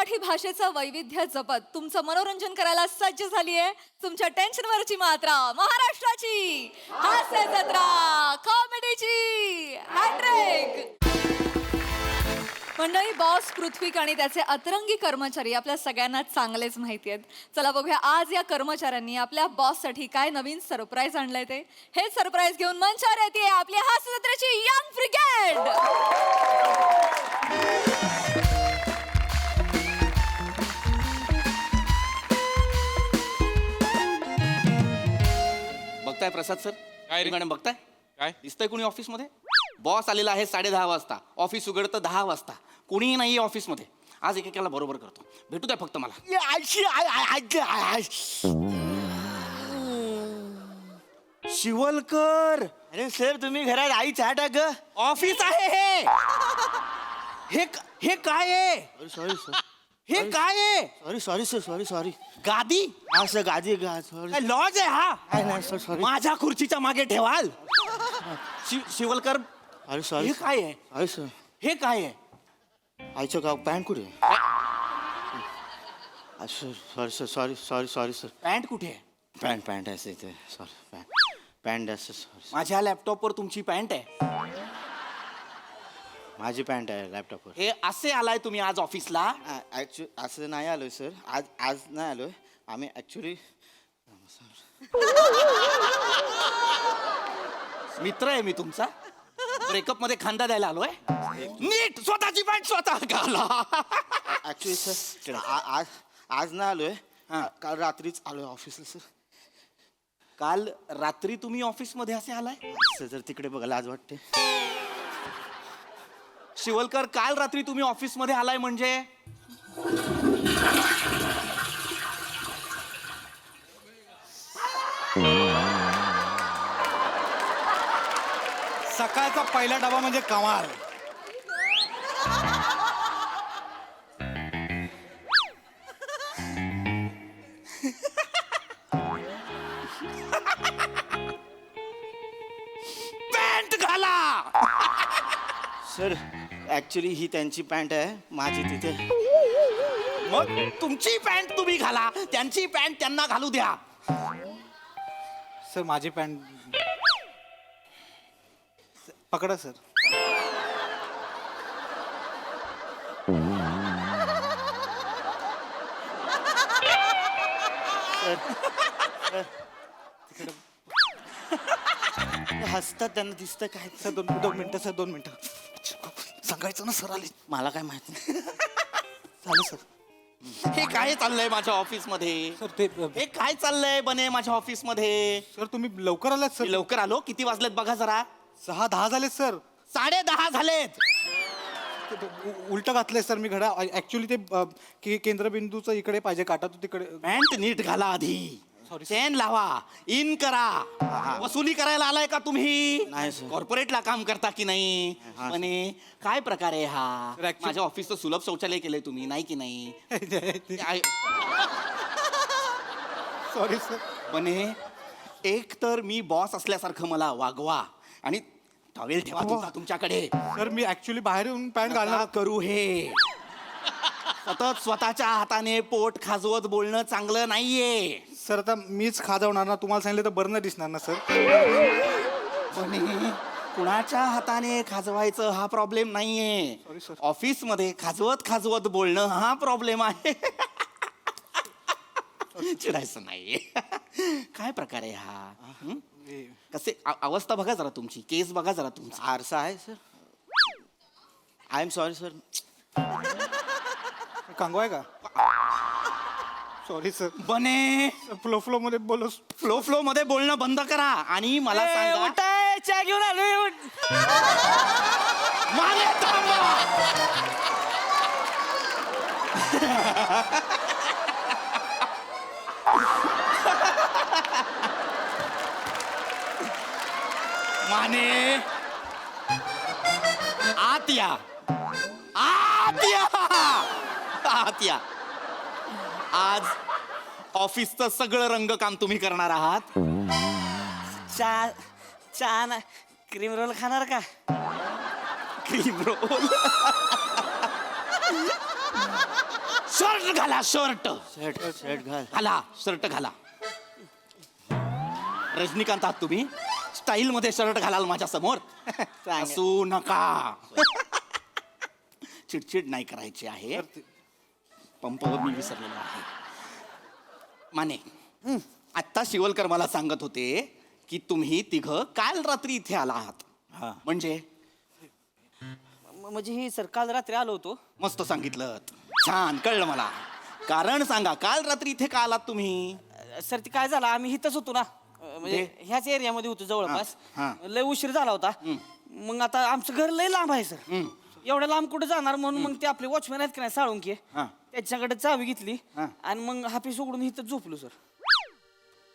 मराठी भाषेचं वैविध्य जपत तुमचं मनोरंजन करायला सज्ज झालीये तुमच्या टेन्शनवरची मात्रा महाराष्ट्राची हास्य जत्रा कॉमेडीची हॅट्रिक. मंडळी, बॉस पृथ्वीक आणि त्याचे अतरंगी कर्मचारी आपल्या सगळ्यांना चांगलेच माहिती आहेत. चला बघूया आज या कर्मचाऱ्यांनी आपल्या बॉससाठी काय नवीन सरप्राईज आणलंय ते. हे सरप्राईज घेऊन मंचावर येते आपली हास्य जत्रेची यंग ब्रिगेड. बघताय प्रसाद सर? काय रे? मॅडम बघताय? काय दिसतंय कोणी ऑफिसमध्ये? बॉस आलेला आहे 10:30 वाजता, ऑफिस उघडतं 10 वाजता. कोणीही नाहीये ऑफिसमध्ये. आज एकेकाला बरोबर करतो. भेटू द्या फक्त मला. शिवलकर, अरे सर, तुम्ही घरात आई चहा टाक ग. ऑफिस आहे हे. हे काय आहे? सॉरी सर, हे काय आहे? Sorry sir, sorry. गादी? हा सर, गादी सॉरी. लॉज आहे हा? नाही सर, सॉरी. माझ्या खुर्चीच्या मागे ठेवाल? शिवलकर, अरे हे सॉरी काय आहे? अरे सर, हे काय आहे? आईचं गाव पॅन्ट कुठे? Sorry sir. पॅन्ट कुठे आहे? पॅन्ट आहे इथे. सॉरी, पॅन्ट आहे सॉरी. माझ्या लॅपटॉपवर तुमची पॅन्ट आहे. माझी पॅन्ट आहे लॅपटॉपवर. हे असे आलाय तुम्ही आज ऑफिसला? ॲक्च्युली असं नाही आलोय सर. आज नाही आलोय आम्ही ॲक्च्युली. मित्र आहे मी तुमचा. ब्रेकअप मध्ये खांदा द्यायला आलोय. नीट स्वतःची पॅन्ट स्वतः घाला. ॲक्च्युली सर आज नाही आलोय. काल रात्रीच आलोय ऑफिसला सर. काल रात्री तुम्ही ऑफिस मध्ये असे आलाय? सर जर तिकडे बघा लाज वाटते. शिवलकर, काल रात्री तुम्ही ऑफिस मध्ये आलाय म्हणजे? सकाळचा पहिला डबा म्हणजे कमाल. पॅन्ट घाला. सर ॲक्च्युली ही त्यांची पॅन्ट आहे, माझी तिथे. मग तुमची पॅन्ट तुम्ही घाला, त्यांची पॅन्ट त्यांना घालू द्या. सर माझी पॅन्ट पकडा सर. हसतात, त्यांना दिसतं काय. सर दोन मिनटं सर, 2 मिनटं. सांगायचं ना सर आले. मला काय माहित नाही. झालं सर. हे काय चाललंय माझ्या ऑफिस मध्ये? सर ते हे काय चाललंय बने माझ्या ऑफिस मध्ये? सर तुम्ही लवकर आलात सर. मी लवकर आलो. किती वाजलेत बघा जरा. 6:10 झालेत सर. 10:30 झालेत. उलट घातलंय सर मी घड्या. ऍक्च्युली ते केंद्रबिंदूचं इकडे पाहिजे, काटा तो तिकडे. पॅन्ट नीट घाला आधी. Sorry, चेन लावा, इन करा. वसुली करायला आलाय का तुम्ही? नाही, sir. कॉर्पोरेटला काम करता की नाही? हा, sir. म्हणे काय प्रकार आहे हा? Sir, actually- माझ्या ऑफिसचं सुलभ शौचालय केलंय तुम्ही, नाही की नाही? Sorry sir. म्हणे एक तर मी बॉस असल्यासारखं मला वागवा आणि टॉवेल ठेवा तुमचा तुमच्याकडे. सर मी ऍक्च्युली बाहेर येऊन पॅन्ट नका घालणार. करू हे. सतत स्वतःच्या हाताने पोट खाजवत बोलणं चांगलं नाहीये. सर आता मीच खाजवणार ना, तुम्हाला सांगितलं तर बरं नाही दिसणार ना सर. म्हणे कुणाच्या हाताने खाजवायचं हा प्रॉब्लेम नाहीये. Sorry, sir. ऑफिस मध्ये खाजवत खाजवत बोलणं हा प्रॉब्लेम आहे. चिडायचं नाहीये. काय प्रकार आहे हा? हं? कसे अवस्था बघा जरा तुमची, केस बघा जरा तुमचा. आरसा आहे sir. I am sorry sir. कांगवा आहे का? Sorry sir. बने फ्लो मध्ये बोलो. फ्लो मध्ये बोलणं बंद करा आणि मला सांगा. चहा घेऊन आलो. मागे थांबा. माने आत या. आज ऑफिसचं सगळं रंगकाम तुम्ही करणार आहात. चहा ना, क्रीम रोल खाणार का? Cream roll. शर्ट घाला शर्ट शर्ट शर्ट घाल घाला शर्ट घाला. रजनीकांत आहात तुम्ही, स्टाईल मध्ये शर्ट घालाल माझ्या समोर. असू नका. चिडचिड नाही करायची आहे. पंपावर मी विसरलेलो आहे. माने आत्ता शिवलकर मला सांगत होते की तुम्ही तिघं काल रात्री इथे आला आहात. हा. म्हणजे म्हणजे ही सर काल रात्री आलो होतो. मस्त सांगितलं. छान कळलं मला. कारण सांगा काल रात्री इथे का आलात तुम्ही? सर ते काय झालं, आम्ही इथंच होतो ना, म्हणजे ह्याच एरियामध्ये होतो जवळपास. हा. लय उशीर झाला होता. मग आता आमचं घर लय लांब आहे सर. एवढ्या लांब कुठे जाणार म्हणून मग ते आपले वॉचमॅन आहेत की नाही साळुंके, हा. त्याच्याकडे चावी घेतली हा. आणि मग हापीस उघडून इथं झोपलो सर.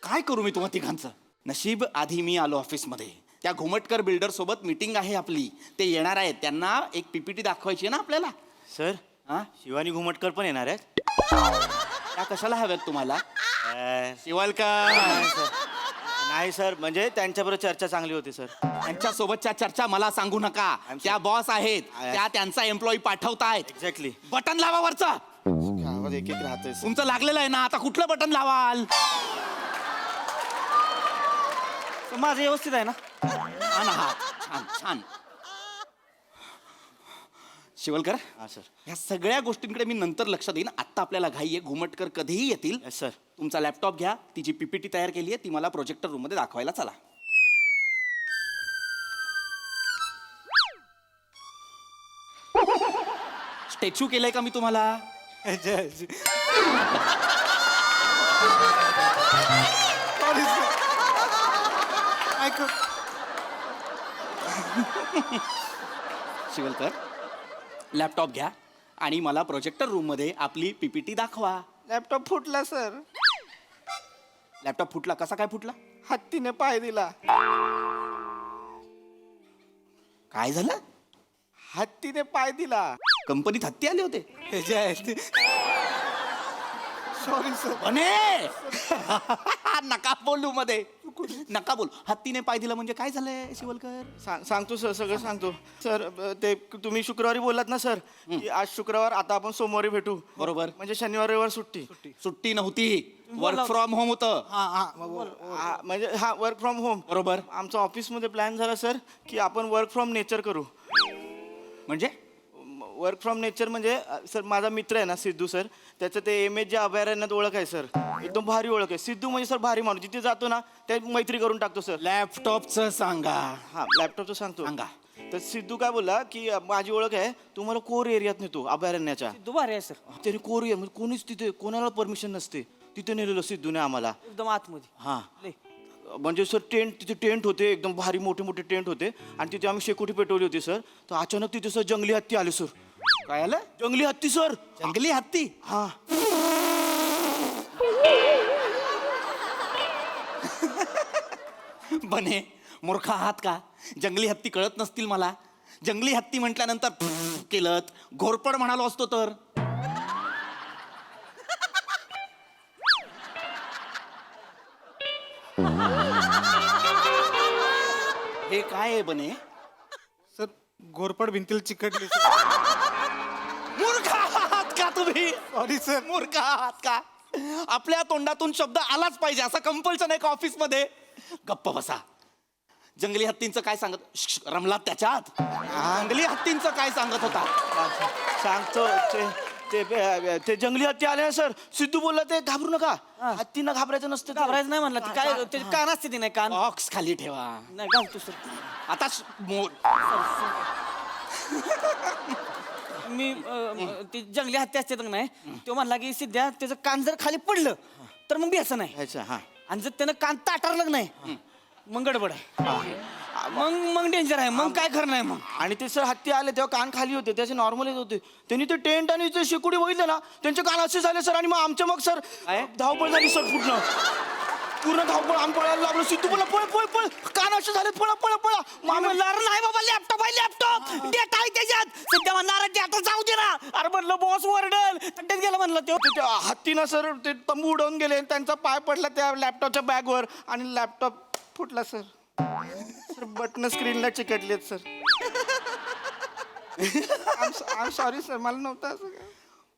काय करू मी तुम्हा तिघांचं? नशीब आधी मी आलो ऑफिसमध्ये. त्या घुमटकर बिल्डर सोबत मीटिंग आहे आपली. ते येणार आहेत. त्यांना एक पीपीटी दाखवायची आहे ना आपल्याला. सर हा? शिवानी घुमटकर पण येणार आहेत. त्या कशाला हव्यात तुम्हाला? शिवलकर नाही सर, म्हणजे त्यांच्याबरोबर चर्चा चांगली होती सर. त्यांच्या सोबतच्या चर्चा मला सांगू नका. त्या बॉस आहेत. त्या त्यांचा एम्प्लॉई पाठवतायत. एक्झॅक्टली. बटन लावा वरचा. आवाज एक एक राहतोय सर. तुमचं लागलेलं आहे ना, आता कुठलं बटन लावाल? तर माझं व्यवस्थित आहे ना? छान आहात. छान छान. शिवलकर हा सर. ह्या सगळ्या गोष्टींकडे मी नंतर लक्ष देईन. आत्ता आपल्याला घाई आहे. घुमटकर कधीही येतील. Yes sir. तुमचा लॅपटॉप घ्या. ती जी पीपीटी तयार केली आहे ती मला प्रोजेक्टर रूम मध्ये दाखवायला चला. स्टॅच्यू केलंय का मी तुम्हाला? शिवलकर लॅपटॉप घ्या आणि मला प्रोजेक्टर रूम मध्ये आपली पीपीटी दाखवा. लॅपटॉप फुटला सर. लॅपटॉप फुटला? कसा काय फुटला? हत्तीने पाय दिला. काय झालं? हत्तीने पाय दिला. कंपनीत हत्ती आले होते? Sorry sir. बने नका बोलू मध्ये. नका बोल. हत्तीने पाय दिला म्हणजे काय झालंय शिवलकर? सांगतो सर, सगळं सांगतो सर. ते तुम्ही शुक्रवारी बोललात ना सर की आज शुक्रवार, आता आपण सोमवारी भेटू. बरोबर. म्हणजे शनिवार रविवार सुट्टी. सुट्टी नव्हती, वर्क फ्रॉम होम होतं. म्हणजे हा वर्क फ्रॉम होम. बरोबर. आमचा ऑफिसमध्ये प्लॅन झाला सर की आपण वर्क फ्रॉम नेचर करू. म्हणजे वर्क फ्रॉम नेचर म्हणजे सर माझा मित्र आहे ना सिद्धू सर, त्याचं ते एम एच जे अभयारण्यात ओळख आहे सर. एकदम भारी ओळख आहे. सिद्धू म्हणजे सर भारी माणूस. जिथे जातो ना ते मैत्री करून टाकतो सर. लॅपटॉपचं सांगा. हा लॅपटॉपचं सांगतो. सांगा. तर सिद्धू काय बोलला की माझी ओळख आहे, तुम्हाला कोर एरियात नेतो अभयारण्याच्या. दुबारे आहे सर, त्याने कोर एरिया म्हणजे कोणीच तिथे कोणाला परमिशन नसते तिथे नेलेलं सिद्धूने आम्हाला. एकदम आतमध्ये. हा लय. म्हणजे सर तिथे टेंट होते, एकदम भारी मोठे मोठे टेंट होते आणि तिथे आम्ही शेकोटी पेटवली होती सर. तर अचानक तिथे सर जंगली हत्ती आले सर. काय आलं? जंगली हत्ती सर. जंगली हत्ती? हा. बने मूर्ख आहात का? जंगली हत्ती कळत नसतील मला? जंगली हत्ती म्हटल्यानंतर केलं घोरपड म्हणालो असतो तर. हे काय आहे बने? सर घोरपड भिंतील चिकटली. मूर्ख आहात का तुम्ही? Sorry sir. मूर्ख आहात का? आपल्या तोंडातून शब्द आलाच पाहिजे असं कंपल्शन आहे का ऑफिसमध्ये? गप्प बसा. जंगली हत्तींचं काय सांगत? रमलात त्याच्यात? जंगली हत्तींचं काय सांगत होता? सांगतो. ते जंगली हत्ती आले ना सर. सिद्धू बोलला ते घाबरू नका, हत्तींना घाबरायचं नसतं. घाबरायचं नाही म्हणलं. ती काय त्याचे कान असते ती नाही कान. बॉक्स खाली ठेवा. नाही घालतो सर. आता मी ती जंगली हत्ती असते तर नाही, तो म्हणला की सिद्ध्या त्याचं कान जर खाली पडलं तर मग बेसन नाही. अच्छा. हा. आणि जर त्यानं कान ताटारलं नाही मग गडबड आहे. मग डेंजर आहे. मग काय खरं नाही मग. आणि ते सर हत्ती आले तेव्हा कान खाली होते, त्याचे नॉर्मल येत होते. त्यांनी ते टेंट आणि ते शेकोटी बघितलं ना, त्यांचे कान असे झाले सर. आणि मग आमच्या मग सर धावपळ झाली सर. पूर्ण धावपळ. आम्ही पळायला लागलो. सिद्धू बोला पळ पळ पळ, कान असे झाले, पळा पळा पळा. मग म्हणलं अरे नाही बाबा, लॅपटॉप आहे, लॅपटॉप डेटा आहे त्याच्यात. सध्या म्हणणार डेटा जाऊ दे ना. अरे म्हणलं बॉस वरडल. तट्ट्यात गेलं म्हणलं ते. हत्तीनं सर ते तंबू उडवून गेले. त्यांचा पाय पडला त्या लॅपटॉपच्या बॅगवर आणि लॅपटॉप फुटला सर. सर बटन स्क्रीनला चिकटलेत सर. आय सॉरी सर, मला नव्हतं असं काय.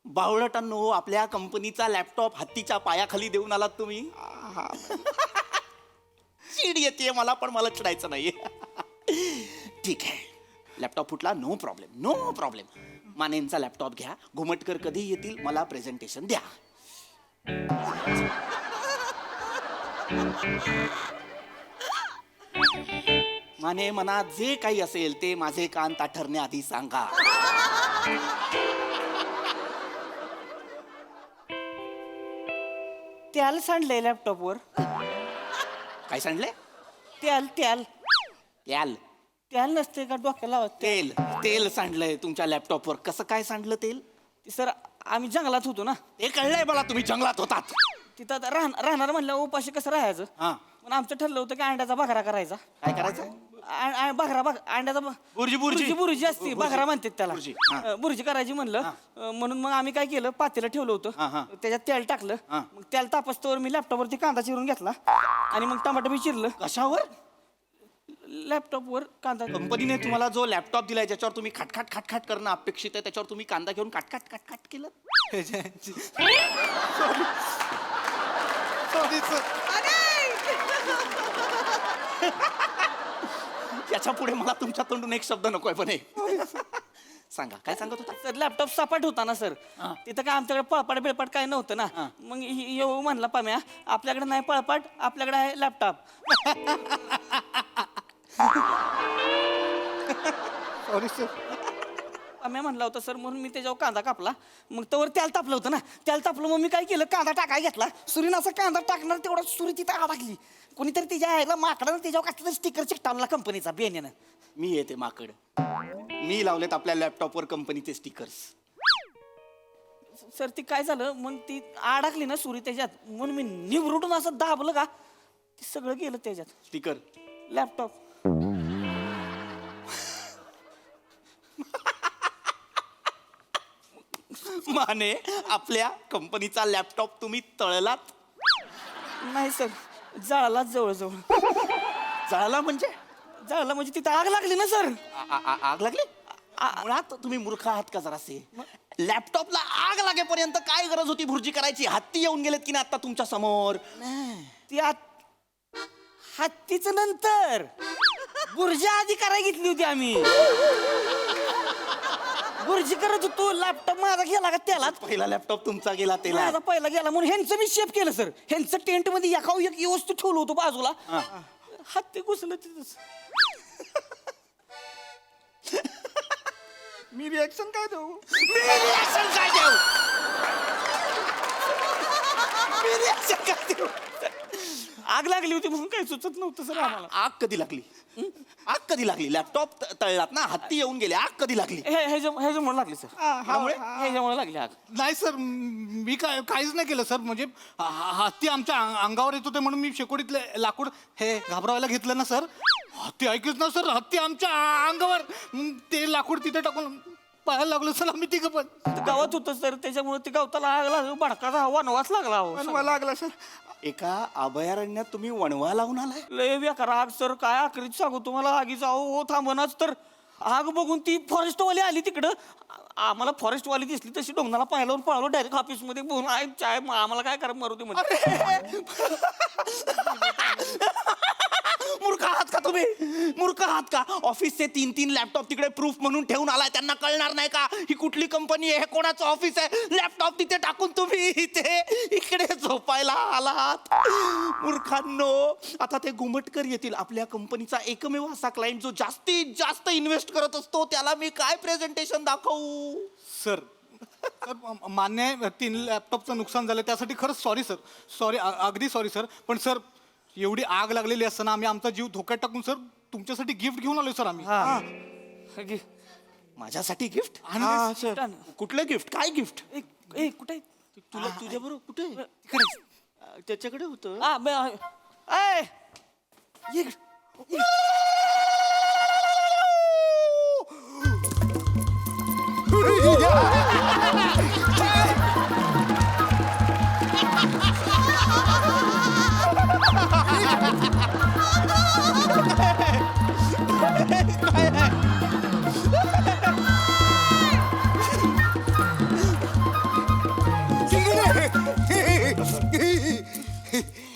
बावळटांनो, आपल्या कंपनीचा लॅपटॉप हत्तीच्या पायाखाली देऊन आलात तुम्ही. चिड येते मला, पण मला चिडायचं नाही. ठीक आहे, लॅपटॉप फुटला, नो प्रॉब्लेम, नो प्रॉब्लेम. मानेंचा लॅपटॉप घ्या, घुमटकर कधी येतील मला प्रेझेंटेशन द्या. माने, मनात जे काही असेल ते माझे कान ताठरण्याआधी सांगा. त्याला सांडलंय लॅपटॉपवर. काय सांडले? त्याल त्याल याल त्याल नसते का डोक्याला लावत? तेल तेल सांडलंय तुमच्या लॅपटॉपवर. कसं काय सांडलं तेल? सर आम्ही जंगलात होतो ना, हे कळलंय मला, तुम्ही जंगलात होतात. तिथं आता राहणार म्हणलं उपाशी कसं राहायचं. हा, पण आमचं ठरलं होतं की अंड्याचा बघरा करायचा. काय करायचं? अंड्याचा बुर्जी बुर्जी बुर्जी असते, बघरा म्हणतात त्याला. बुर्जी, हा. बुर्जी करायची म्हणलं. म्हणून मग आम्ही काय केलं, पातेलं ठेवलं हा, हा. होतं, त्याच्यात तेल टाकलं. हा. मग तेल तापस्तवर मी लॅपटॉपवरती कांदा चिरून घेतला आणि मग टमाटर बी चिरलं. कशावर? लॅपटॉपवर कांदा. कंपनीने तुम्हाला जो लॅपटॉप दिलाय ज्याच्यावर तुम्ही खटखट खटखट करणं अपेक्षित आहे, त्याच्यावर तुम्ही कांदा घेऊन काटकाट काटकाट केलं. Sorry sir. याच्या पुढे मला तुमच्या तोंडून एक शब्द नकोय, पण सांगा, काय सांगत होता? सर लॅपटॉप सपाट होता ना सर. हा. तिथं काय आमच्याकडे पळपाट बिळपाट काय नव्हतं ना. हा. मग येऊ म्हणला पाम्या, आपल्याकडे नाही पळपाट, आपल्याकडे आहे लॅपटॉप. Sorry sir. पाम्या म्हणला होता सर, म्हणून मी त्याच्यावर कांदा कापला. मग तवर त्याला तापलं होतं ना, त्याला तापलं. मग मी काय केलं, कांदा टाकाय घेतला. सुरीनं असा कांदा टाकणार तेवढा सुरी तिथं टाकली. कोणीतरी त्याच्या आईला माकडानं त्याच्यावर कसलं स्टिकर चिकटावला कंपनीचा बेनेनं. मी येते माकड. मी लावलेत आपल्या लॅपटॉपवर कंपनीचे स्टिकर्स. सर ती काय झालं, मग ती अडकली ना सुरी त्याच्यात, म्हणून मी निवरुटून असं दाबलं का, ते सगळं गेलं त्याच्यात. Sticker laptop. माने, आपल्या कंपनीचा लॅपटॉप तुम्ही तळलात? नाही सर, जळाला जवळजवळ. जळाला म्हणजे? जळाला म्हणजे तिथं आग लागली ना सर. आग लागली? मुळात तुम्ही मूर्ख आहात का जरासे? लॅपटॉपला आग लागेपर्यंत काय गरज होती भुर्जी करायची? हत्ती येऊन गेलेत की नाही आता तुमच्या समोर? ती हत्तीच नंतर बुर्जी आधी करायला घेतली होती आम्ही. बुर्जी करत होतो, लॅपटॉप माझा गेला का त्याला. पहिला लॅपटॉप तुमचा गेला त्याला. माझा पहिला गेला म्हणून ह्यांचं मी शेप केलं सर. ह्यांचं टेंट मध्ये एका एक वस्तू ठेवलं होतं बाजूला. हत्ती घुसलं तिथंच. मी रिॲक्शन काय देऊ? मी रिॲक्शन काय देऊ? मी रिॲक्शन काय देऊ? आग लागली होती म्हणून काही सुचत नव्हतं सर आम्हाला. आग कधी लागली? आग कधी लागली? लॅपटॉप तळलात ना, हत्ती येऊन गेले, आग कधी लागली? ह्याच्यामुळे लागली सर. ह्याच्यामुळे लागली आग. नाही सर, मी काहीच नाही केलं सर. म्हणजे हत्ती आमच्या अंगावर येत होते म्हणून मी शेकोडीतले लाकूड हे घाबरवायला घेतलं ना सर. हत्ती ऐकच ना सर, हत्ती आमच्या अंगावर. मग ते लाकूड तिथे टाकून पाहायला लागलो सर आम्ही तिघं पण. गावात होतं सर, त्याच्यामुळे ते गावताला आग लागली, भडकाचा वनवास लागला. वणवा लागला सर. एका अभयारण्यात तुम्ही वणवा लावून आलाय? लय बेकार आग सर, काय आखरीत सांगू तुम्हाला. आगीचा हो थांबनाच तर. आग बघून ती फॉरेस्टवाली आली तिकडं. आम्हाला फॉरेस्टवाली दिसली तशी डोंगराला पाहिल्यावर पळालो डायरेक्ट ऑफिसमध्ये. बोलून आहे चाय, आम्हाला काय करा मारू दे म्हणजे. मूर्ख आहात का तुम्ही? मूर्ख आहात का? ऑफिसचे 3-3 लॅपटॉप तिकडे प्रूफ म्हणून ठेवून आलाय. त्यांना कळणार नाही का ही कुठली कंपनी आहे, कोणाचं ऑफिस आहे? लॅपटॉप तिथे टाकून तुम्ही इथे इकडे झोपायला आलात. मूर्खांनो, आता ते घुमटकर येतील. आपल्या कंपनीचा एकमेव असा क्लायंट जो जास्तीत जास्त इन्व्हेस्ट करत असतो, त्याला मी काय प्रेझेंटेशन दाखवू? सर मान्य आहे 3 लॅपटॉपचं नुकसान झालं, त्यासाठी खरंच सॉरी सर. सॉरी, अगदी सॉरी सर. पण सर एवढी आग लागलेली असताना आम्ही आमचा जीव धोक्यात टाकून सर तुमच्यासाठी गिफ्ट घेऊन आलोय सर आम्ही. माझ्यासाठी गिफ्ट? सर कुठलं गिफ्ट? काय गिफ्ट? कुठे तुला तुझ्या बरोबर कुठे? तिकडे त्याच्याकडे होतं.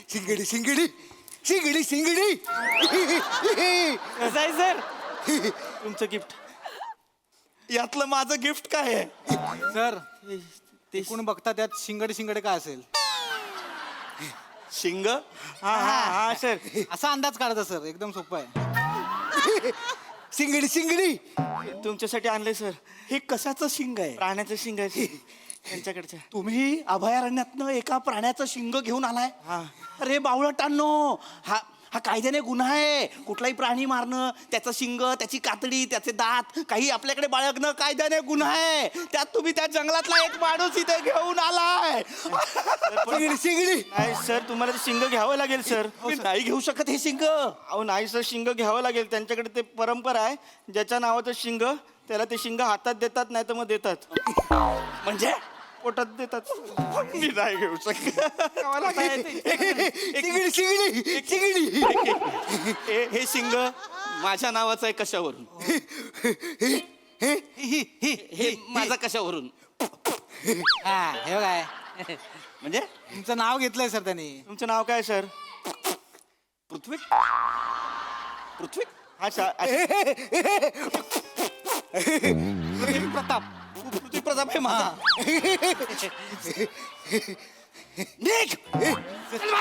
शिंगडी शिंगडी शिंगडी शिंगडी कसं आहे सर तुमचं गिफ्ट. यातलं माझं गिफ्ट काय आहे? सर ते कोण बघता त्यात शिंगडे शिंगडे काय असेल शिंग? हा हा हा सर. असा अंदाज काढायचा सर, एकदम सोपं आहे. शिंगडी शिंगडी तुमच्यासाठी आणलंय सर. हे कशाचं शिंग आहे? प्राण्याचं शिंग आहे त्यांच्याकडच्या. तुम्ही अभयारण्यातनं एका प्राण्याचं शिंग घेऊन आलाय? हा. अरे बावळटांनो, हा कायद्याने गुन्हा आहे. कुठलाही प्राणी मारणं, त्याचं शिंग, त्याची कातडी, त्याचे दात काही आपल्याकडे बाळगणं कायद्याने गुन्हा आहे. त्यात तुम्ही त्या जंगलातला एक माणूस इथे घेऊन आलाय. शिंगडी शिंगडी नाही सर, तुम्हाला ते शिंग घ्यावं लागेल सर. मी नाही घेऊ शकत हे शिंग. अहो नाही सर, शिंग घ्यावं लागेल. त्यांच्याकडे ते परंपरा आहे, ज्याच्या नावाचं शिंग त्याला ते शिंग हातात देतात, नाही तर मग देतात. म्हणजे पोटात देतात. मी नाही घेऊ शकत. शिंगडी शिंगडी शिंगडी हे शिंग माझ्या नावाचं आहे कशावरून? हे माझं कशावरून? हा हे काय म्हणजे तुमचं नाव घेतलंय सर त्यांनी. तुमचं नाव काय सर? पृथ्वी? पृथ्वी? हा प्रताप. पृथ्वी प्रताप आहे माझा. निघ! चल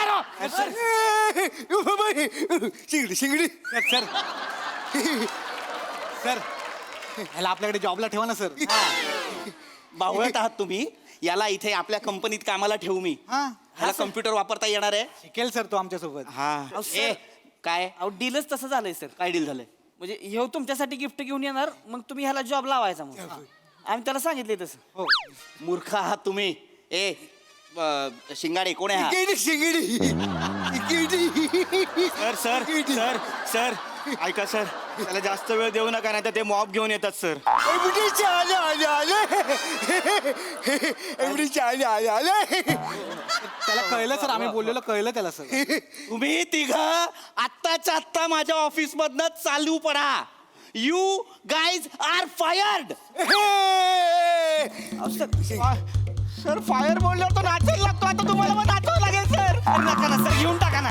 बाहेर. शिंगडी शिंगडी सर सर ह्याला आपल्याकडे जॉबला ठेवा ना सर. बावळट आहात तुम्ही. याला इथे आपल्या कंपनीत कामाला ठेवू मी. हा ह्याला कम्प्युटर वापरता येणार आहे? शिकेल सर तो आमच्यासोबत. हा. ए, काय अहो डीलच तसं झालंय सर. काय डील झालंय? म्हणजे ह्यो तुमच्यासाठी गिफ्ट घेऊन येणार, मग तुम्ही ह्याला जॉब लावायचा. मग आम्ही त्याला सांगितले तसं. हो मूर्ख आहात तुम्ही. ए शिंगाडे कोण आहे हा? शिंगडी शिंगडी शिंगडी सर सर सर सर ऐका सर, त्याला जास्त वेळ देऊ नका, नाही तर ते मॉब घेऊन येतात सर. एवढीचे आले आले आले एवढीचे आले आले आले त्याला कळलं सर, आम्ही बोललेलं कळलं त्याला सर. तुम्ही तिघ आत्ताच्या आत्ता माझ्या ऑफिस मधनं चालू पडा. You guys are fired. Sir fire बोलल्यावर तो नाचायला लागतो. आता तुम्हाला मग नाचावं लागेल सर. नका ना सर, घेऊन टाका ना.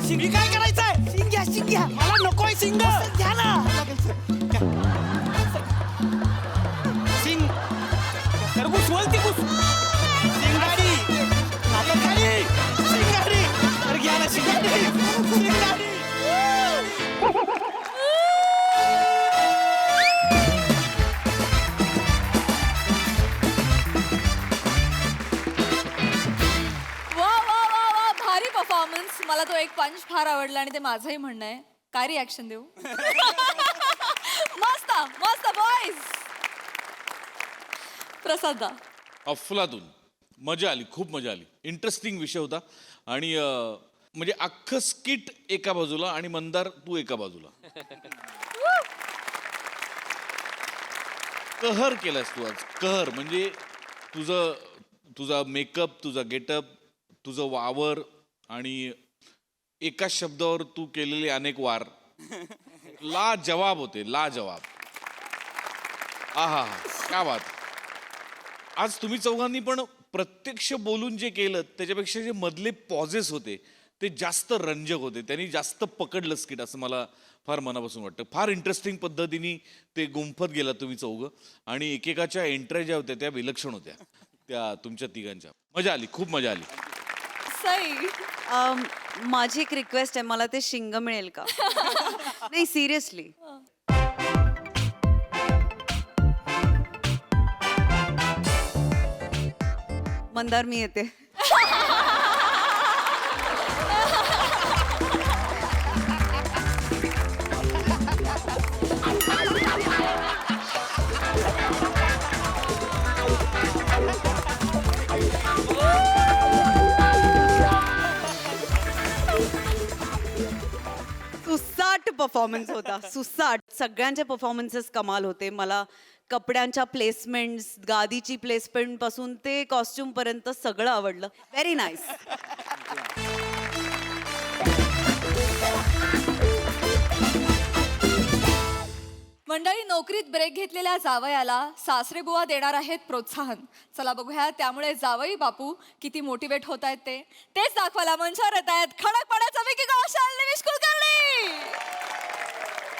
शिंगी काय करायचंय? शिंग घ्या, शिंग घ्या. मला नकोय शिंग. घ्या ना. शिंग सर घुसवल ती घुस. शिंगाडी आता खाली. शिंगाडी अरे घ्या ना शिंगाडी. शिंगाडी वा वा वा वा भारी परफॉर्मन्स. मला तो एक पंच फार आवडला आणि ते माझंही म्हणणं आहे. काय रिॲक्शन देऊ? मस्त मस्त बॉईज. प्रसादा अफलातून मजा आली, खूप मजा आली. इंटरेस्टिंग विषय होता आणि म्हणजे अख्खं स्किट एका बाजूला आणि मंदार तू एका बाजूला. कहर केलास तू आज. कहर म्हणजे तुझा मेकअप, तुझा गेटअप, तुझं वावर आणि एका शब्दावर तू केलेले अनेक वार लाजवाब होते, लाजवाब. आहा क्या बात. आज तुम्ही चौघांनी पण प्रत्यक्ष बोलून जे केलं त्याच्यापेक्षा जे मधले पॉजेस होते ते जास्त रंजक होते. त्यांनी जास्त पकडलं स्किट असं मला फार मनापासून वाटतं. फार इंटरेस्टिंग पद्धतीने ते गुंफत गेला तुम्ही चौघं आणि एकेकाच्या एंट्र्या ज्या होत्या त्या विलक्षण होत्या, त्या तुमच्या तिघांच्या. मजा आली, खूप मजा आली. सई माझी एक रिक्वेस्ट आहे, मला ते शिंग मिळेल का? नाही सिरियसली. मंदार मी येते. सुसाट परफॉर्मन्स होता, सुसाट. सगळ्यांचे परफॉर्मन्सेस कमाल होते. मला कपड्यांच्या प्लेसमेंट्स, गादीची प्लेसमेंट पासून ते कॉस्ट्युम पर्यंत सगळं आवडलं. Very nice. मंडळी, नोकरीत ब्रेक घेतलेल्या जावयाला सासरे बुवा देणार आहेत प्रोत्साहन. चला बघूया त्यामुळे जावई बापू किती मोटिवेट होत आहेत तेच दाखवायला मंचावर येत आहेत खडकपणाचा विकी कौशल, निविश कुलकर्णी,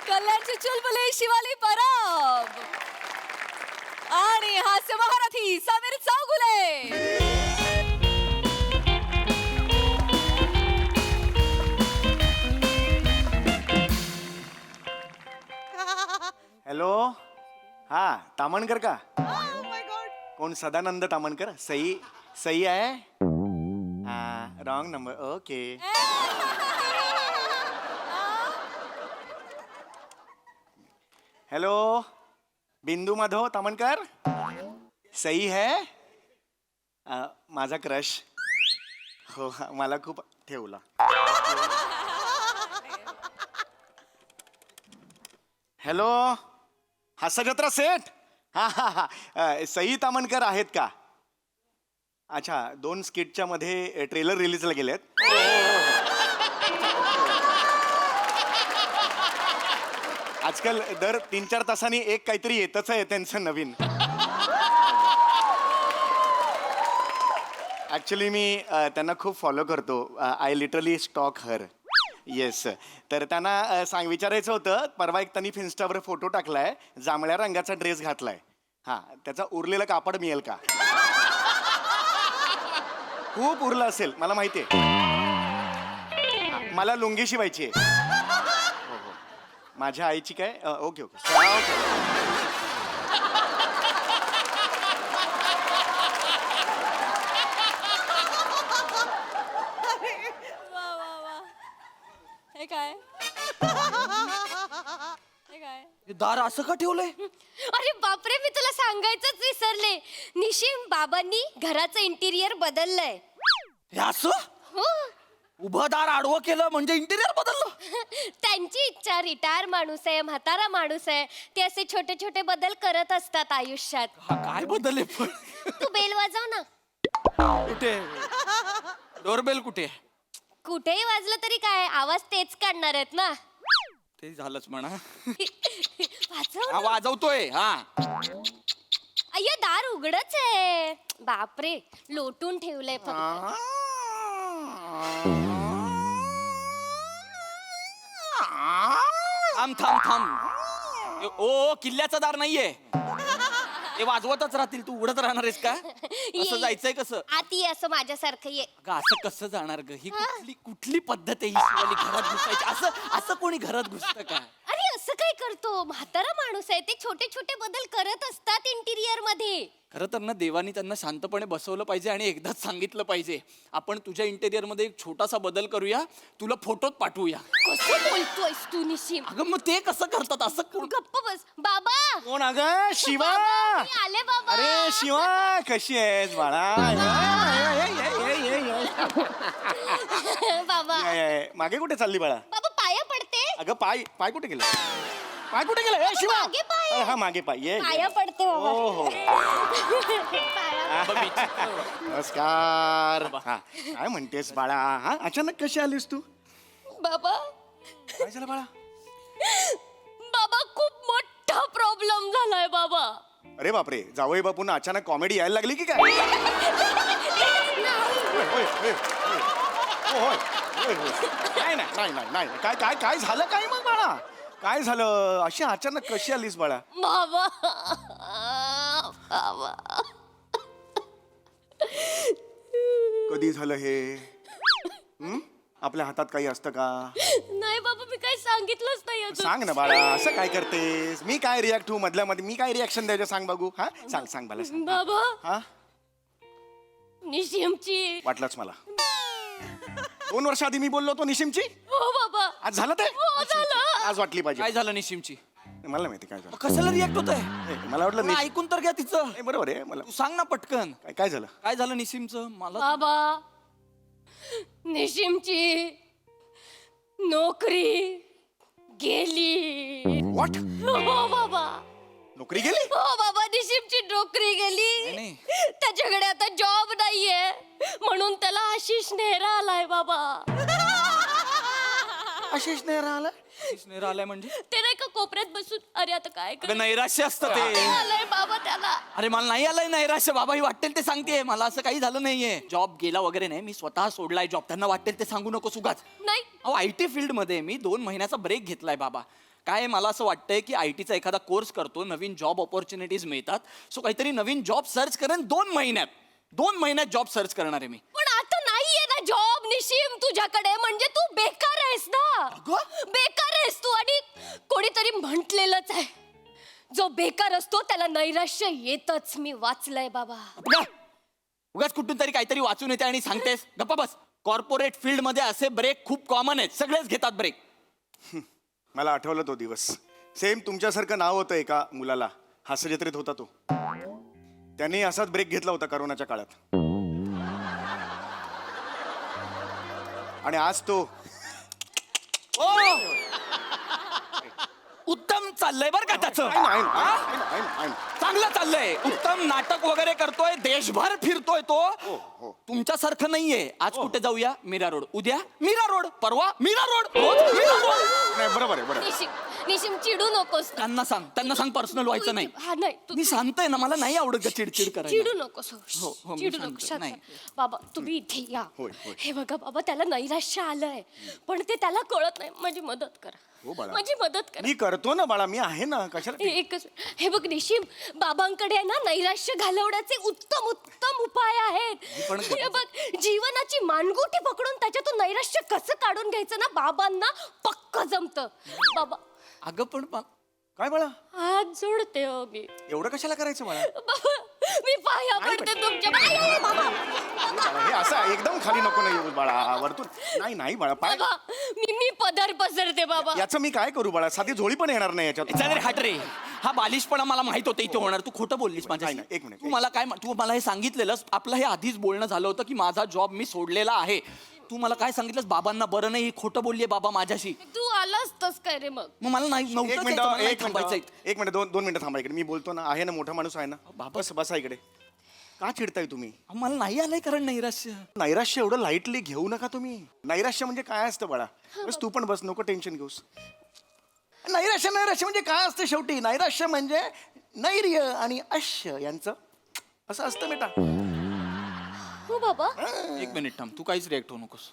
कल्याणची चुलबुली शिवाली परब आणि हास्य महारथी समीर चौगुले. हॅलो, हा तामणकर का? कोण? सदानंद तामणकर. सई सई आहे? हा, रॉंग नंबर. ओके. हेलो, बिंदू माधव तामणकर. सई है? माझा क्रश. हो, मला खूप ठेवला. हॅलो, हास्यजत्रा सेट. हा हा हा, सई तामणकर आहेत का? अच्छा, 2 स्किटच्या मध्ये ट्रेलर रिलीजला गेलेत. आजकाल दर 3-4 तासांनी एक काहीतरी येतच आहे त्यांचं नवीन. ॲक्च्युली मी त्यांना खूप फॉलो करतो. I literally stock her. Yes. तर त्यांना विचारायचं होतं, परवा एक त्यांनी इन्स्टावर फोटो टाकलाय, जांभळ्या रंगाचा ड्रेस घातलाय. हा, त्याचा उरलेलं कापड मिळेल का? खूप उरलं असेल, मला माहिती आहे. मला लुंगी शिवायची आहे. हो हो, माझ्या आईची काय? Okay okay okay. हे काय? हे काय? दार असं का ठेवलंय? अरे बापरे, मी तुला सांगायचंच विसरले. निशिम बाबांनी घराचं इंटिरियर बदललंय. हे असं हो. उभं दार आडवं केलं म्हणजे इंटिरियर बदललं? त्यांची इच्छा. रिटायर माणूस आहे, म्हातारा माणूस आहे, ते असे छोटे छोटे बदल करत असतात आयुष्यात. हा काय बदल आहे पण? तू बेल वाजव ना. कुठे डोरबेल कुठे? कुठेही वाजलं तरी काय, आवाज तेच काढणार आहेत ना. ते झालंच म्हणा. वाजव हा, ना. वाजवतोय. हा, अय्यो, दार उघडच आहे. बापरे, लोटून ठेवलंय फक्त. थांब थांब थांब. ओ, किल्ल्याचं दार नाहीये. ते वाजवतच राहतील. तू उघडत राहणार आहेस का? असं जायचंय कसं? आत ये, असं माझ्यासारखं ये. अगं, असं कसं जाणार ग? ही कुठली कुठली पद्धत आहे ही शिवाली घरात घुसायची? असं असं कोणी घरात घुसतं का? अरे असं काय करतो? म्हातारा माणूस आहे, ते छोटे छोटे बदल करत असतात इंटिरियर मध्ये. खरं तर ना, देवानी त्यांना शांतपणे बसवलं पाहिजे आणि एकदाच सांगितलं पाहिजे, आपण तुझ्या इंटेरियर मध्ये एक छोटासा बदल करूया, तुला फोटोत पाठवूया. कसं बोलतोयस तू निशिम? अगं मग ते कसं करतात? असं कोण? गप्प बस बाबा. कोण? अगं शिवा. बाबा, मी आले बाबा. अरे शिवा, कशी आहेस बाळा? बाबा. मागे कुठे चालली बाळा? बाबा पाया पडते. अगं पाय पाय कुठे गेला? पाय कुठे गेला? ए शिवा, मागे पाय. अरे हा मागे पाय. ये पाया पडते बाबा. हो हो. पाया. नमस्कार. हा, काय म्हणतेस बाळा? हा, अचानक कशी आलीस तू? बाबा, काय झालं बाळा? बाबा खूप मोठा प्रॉब्लेम झालाय बाबा. अरे बापरे, जावई बापूंना अचानक कॉमेडी यायला लागली की काय? होय, होय, होय, होय. हो, होय, होय, होय. नाही नाही नाही नाही नाही. काय काय काय झालं काय मग बाळा? काय झालं? अशी अचानक कशी आलीस बाळा? बाबा. बाबा. कधी झालं हे? आपल्या हातात काही असतं का? नाही बाबा, मी काही सांगितलंच नाही अजून. सांग ना बाळा, असं काय करतेस? मी काय रिॲक्ट होऊ मधल्या मध्ये? मी काय रिॲक्शन द्यायचं सांग बघू. हा, सांग सांग मला सांग. बाबा, हा, निशिमची. वाटलंच मला. 2 वर्ष आधी मी बोललो होतो निशिमची. हो बाबा. आज झालं ते? हो झालं. आज वाटली पाहिजे. काय झालं निशिमची? मला नाही माहिती काय झालं. कशाला रिॲक्ट होत आहे? हे, मला वाटलं निशिम- ऐकून तर घ्या तिचं. हे, बरोबर आहे. मला तू सांग ना पटकन. काय काय झालं? काय झालं निशिमचं? मला बाबा, निशिमची नोकरी गेली. व्हॉट? हो बाबा. नोकरी गेली? हो बाबा, निशिमची नोकरी गेली. नाही. त्याच्याकडे आता जॉब नाहीये, म्हणून त्याला आशिष नेहरा आलाय बाबा. आशिष नेहरा आला नेहरा आलाय म्हणजे ते नाही का कोपऱ्यात बसून अरे आता काय अगं नैराश्य असतं ते आलंय बाबा त्याला. अरे मला नाही आलंय नैराश्य बाबा ही वाटेल ते सांगते मला असं काही झालं नाहीये जॉब गेला वगैरे नाही मी स्वतः सोडलाय जॉब त्यांना वाटेल ते सांगू नको सुगाच नाही अहो IT फील्ड मध्ये मी 2 महिन्याचा ब्रेक घेतलाय बाबा काय मला असं वाटतंय की ITचा एखादा कोर्स करतो नवीन जॉब ऑपॉर्च्युनिटीज मिळतात सो काहीतरी नवीन जॉब सर्च करेन 2 महिन्यात जॉब सर्च करणार आहे मी पण आता नाहीये ना जॉब निशिम तुझ्याकडे म्हणजे तू बेकार आहेस ना बेकार आहेस तू आणि कोणीतरी म्हटलेलंच आहे जो बेकार असतो त्याला नैराश्य येतच मी वाचलंय बाबा उगाच कुठून तरी काहीतरी वाचून येते आणि सांगतेस गप्पा बस कॉर्पोरेट फील्ड मध्ये असे ब्रेक खूप कॉमन आहेत सगळेच घेतात ब्रेक मला आठवलं तो दिवस सेम तुमच्यासारखं नाव होतं एका मुलाला हास्य जत्रेत होता तो त्यांनी असाच ब्रेक घेतला होता करोनाच्या काळात आणि आज तो उत्तम चाललंय बरं का त्याचं आहे ना. चांगलं चाललंय उत्तम नाटक वगैरे करतोय देशभर फिरतोय तो तुमच्यासारखं नाहीये आज कुठे जाऊया मीरा रोड उद्या मीरा रोड परवा मीरा रोड रोज मीरा रोड नाही बरोबर आहे बरोबर निशिम चिडू नकोस त्यांना सांग पर्सनल व्हायचं नाही हा नाही तू मी सांगतोय ना मला नाही आवडत चिडचिड करायला चिडू नकोस हो, मी चिडू सांगतो. नकोस शांत नाही. राहा. बाबा तुम्ही इथे या होय, होय. हे बघा बाबा त्याला नैराश्य आलंय पण ते त्याला कळत नाही माझी मदत करा हो बाळा. माझी मदत करा मी करतो ना बाळा मी आहे ना कशाला एकच हे बघ निशिम बाबांकडे आहे ना नैराश्य घालवण्याचे उत्तम उत्तम उपाय आहेत हे बघ जीवनाची मानगुटी पकडून त्याच्यातून नैराश्य कसं काढून घ्यायचं ना बाबांना पक्क जमतं बाबा अगं पण काय बाळा हात जोडते हो मी एवढं कशाला करायचं बाळा बाबा मी पाया पडते तुमच्या बाया, बाबा बाळा, हे असं एकदम खाली नको नाही येऊ बाळा वरतून नाही बाळा पाय बाबा मी पदर पसरते बाबा याचं मी काय करू बाळा साधी झोळी पण येणार नाही याच्यात चल रे हट रे हा बालिशपणा मला माहित होतं इथे होणार तू खोटं बोललीस माझ्याशी नाही, एक मिनिट. तू मला काय तू मला हे सांगितलेलंस आपलं हे आधीच बोलणं झालं होतं की माझा जॉब मी सोडलेला आहे तू मला काय सांगितलंस बाबांना बरं नाही खोटं बोललीये बाबा माझ्याशी तू आलास तस काय रे मग मला नाही एक नव्हतं यायचं, मला नाही मिनिट थांबायचं एक मिनिट दोन मिनिटं थांबा इकडे मी बोलतो ना आहे ना मोठा माणूस आहे ना बसा इकडे का चिडताय तुम्ही मला नाही आलंय कारण नैराश्य नैराश्य एवढं लाईटली घेऊ नका तुम्ही नैराश्य म्हणजे काय असतं बाळा बस तू पण बस नको टेन्शन घेऊस नैराश्य म्हणजे काय असतं शेवटी नैराश्य म्हणजे नैर्य आणि अश्य यांचं असं असतं बेटा हो बाबा एक मिनिट थांब तू काहीच रिॲक्ट होऊ नकोस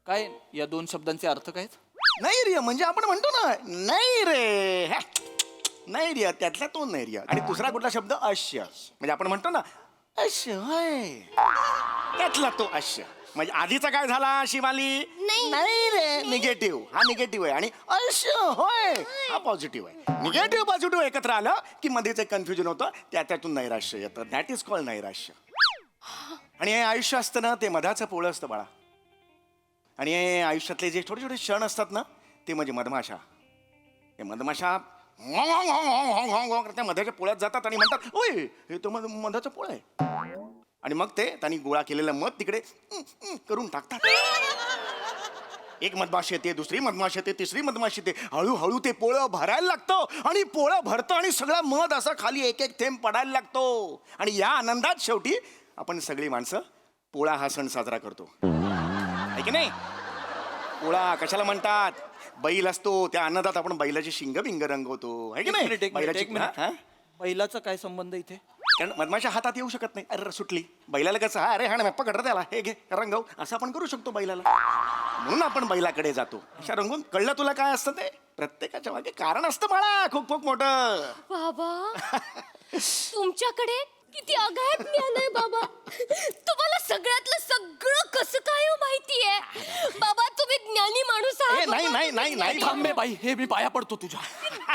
काय या 2 शब्दांचे अर्थ काय आहेत? नैर्य म्हणजे आपण म्हणतो ना नैरे नैर्य त्यातला तो नैर्य आणि दुसरा कुठला शब्द अश्य म्हणजे आपण म्हणतो ना अश्य होय त्यातला तो अश्य म्हणजे आधीचा काय झाला शिवाली नाही रे निगेटिव्ह हा निगेटिव्ह आहे आणि अश्य होय हा पॉझिटिव्ह आहे निगेटिव्ह पॉझिटिव्ह एकत्र आलं की मध्येच एक कन्फ्युजन होतं त्यातून नैराश्य येतं दॅट इज कॉल्ड नैराश्य आणि हे आयुष्य असतं ना ते मधाचं पोळं असतं बाळा आणि हे आयुष्यातले जे छोटे छोटे क्षण असतात ना ते म्हणजे मधमाशा हे मधमाशा त्या मधाच्या पोळ्यात जातात आणि म्हणतात ओय हे तर मधाचं पोळं आहे आणि मग ते त्यांनी गोळा केलेलं मध तिकडे करून टाकतात एक मधमाशी येते दुसरी मधमाशी येते तिसरी मधमाशी येते हळूहळू ते पोळं भरायला लागतं आणि पोळं भरतं आणि सगळा मध असा खाली एक एक थेंब पडायला लागतो आणि या आनंदात शेवटी आपण सगळी माणसं पोळा हा सण साजरा करतो आहे की नाही पोळा कशाला म्हणतात बैल असतो त्या आनंदात आपण बैलाची शिंग बिंग रंगवतो आहे की नाही बैलाची हा? बैलाचा काय संबंध इथे कारण मधमाशा हातात येऊ शकत नाही अरे सुटली बैलाला कसं हा अरे हा ना पकड त्याला हे घे रंगव असं आपण करू शकतो बैलाला म्हणून आपण बैलाकडे जातो अशा रंगून कळलं तुला काय असतं ते प्रत्येकाच्या मागे कारण असतं बाळा खूप खूप मोठं बाबा तुमच्याकडे किती अगाध ज्ञान आहे बाबा तुम्हाला सगळ्यातलं सगळं कसं काय हो माहितीये बाबा तुम्ही ज्ञानी माणूस आहात बाबा, नाही तुम्ही ज्ञानी थांबे बाई हे मी पाया पडतो तुझ्या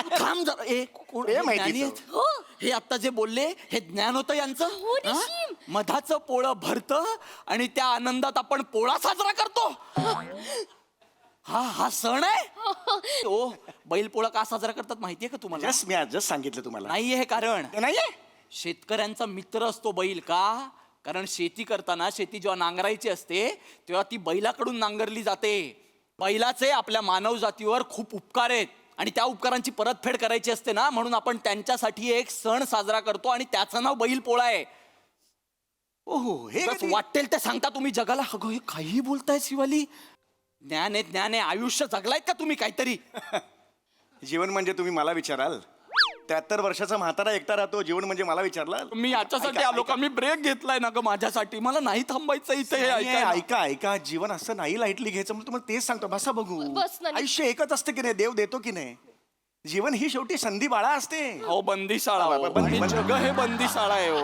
तू थांब जरा कोण हे हे माहितीच ज्ञानी आहे. आहेत? हो. हे आता जे बोलले हे ज्ञान होतं यांचं हो, हा? निशिम. मधाचं पोळं भरतं आणि त्या आनंदात आपण पोळा साजरा करतो हा सण आहे ओ बैल पोळा का साजरा करतात माहितीये का तुम्हाला जस्ट मी जस्ट सांगितलं तुम्हाला नाहीये हे कारण ते नाहीये शेतकऱ्यांचा मित्र असतो बैल का कारण शेती करताना शेती जेव्हा नांगरायची असते तेव्हा ती बैलाकडून नांगरली जाते बैलाचे आपल्या मानव जातीवर खूप उपकार आहेत आणि त्या उपकारांची परतफेड करायची असते ना म्हणून आपण त्यांच्यासाठी एक सण साजरा करतो आणि त्याचं नाव बैल पोळा आहे ओहो हे उगाच वाटेल ते सांगता तुम्ही जगाला अगं हे काही बोलताय शिवाली ज्ञान आहे आयुष्य जगलायत का तुम्ही काहीतरी? जीवन म्हणजे तुम्ही मला विचाराल? 73 वर्षाचा म्हातारा एकटा राहतो, जीवन म्हणजे मला विचारलाल? मी याच्यासाठी ऐका, आलो का? मी ब्रेक घेतलाय ना ग माझ्यासाठी. मला नाही थांबायचं इथे हे नाही, ऐकायला. ऐका ऐका, जीवन असं नाही लाईटली घ्यायचं. म्हणून तुम्हाला तेच सांगतो, बसा बघू. बस ना. आयुष्य एकच असतं की नाही, देव देतो की नाही. जीवन ही शेवटी संधी बाळा असते. हो बंदीशाळा हो. बंदी- आणि जग हे बंदीशाळा आहे हो.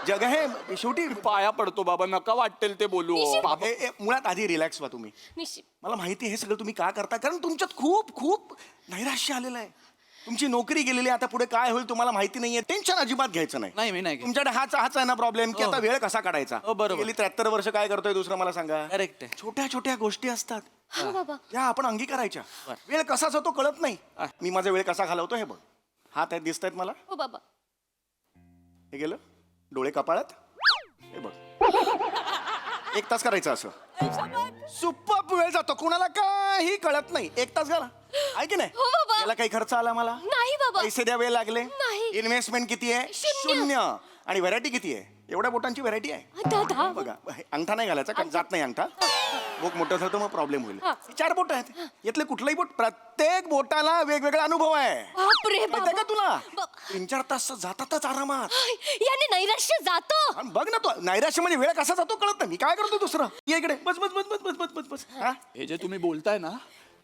जग हे शेवटी. पाया पडतो बाबा, नका वाटेल ते बोलू हो. बाबा मुळात आधी रिलॅक्स व्हा तुम्ही. निश्चित. मला माहिती आहे हे सगळं तुम्ही का करता, कारण तुमच्यात खूप खूप नैराश्य आलेलं आहे. तुमची नोकरी गेलेली आहे, आता पुढे काय होईल तुम्हाला माहिती नाहीये. टेन्शन अजिबात घ्यायचं नाही, मी नाही नाही. घेत. तुमच्याकडे हाच आहे ना प्रॉब्लेम, की आता वेळ कसा काढायचा. बरोबर. गेली 73 वर्ष काय करतोय दुसरं मला सांगा. करेक्ट आहे. छोट्या छोट्या गोष्टी असतात, हा बाबा. त्या आपण अंगीकारायच्या. वेळ कसा जातो कळत नाही. मी माझा वेळ कसा घालवतो हे बघ. हात आहेत दिसत आहेत मला. हो बाबा. हे गेलं डोळे कपाळात. हे बघ 1 तास करायचं असं. सुप्प वेळ जातो, कुणाला काही कळत नाही. 1 तास झाला आहे की नाही. हो बाबा. याला काही खर्च आला मला? नाही बाबा. पैसे द्यावे लागले? नाही. इन्व्हेस्टमेंट किती आहे? 0. आणि व्हरायटी किती आहे? एवढ्या बोटांची व्हरायटी आहे. दादा. बघा हे अंगठा नाही घालायचा, कारण जात नाही अंगठा. बोट मोठं झालं तर मग प्रॉब्लेम होईल. हा. 4 बोट आहेत. यातले कुठलंही बोट, प्रत्येक बोटाला वेगवेगळा अनुभव आहे. बापरे माहिती आहे बाबा. का तुला? बाप. 3-4 तास जातातच आरामात. याने नैराश्य जातं. आणि बघ ना तो नैराश्य म्हणजे वेळ कसा जातो कळत नाही. मी काय करतो दुसरं. ये इकडे बस बस बस बस बस बस बस बस. हा? हे जे तुम्ही बोलताय ना,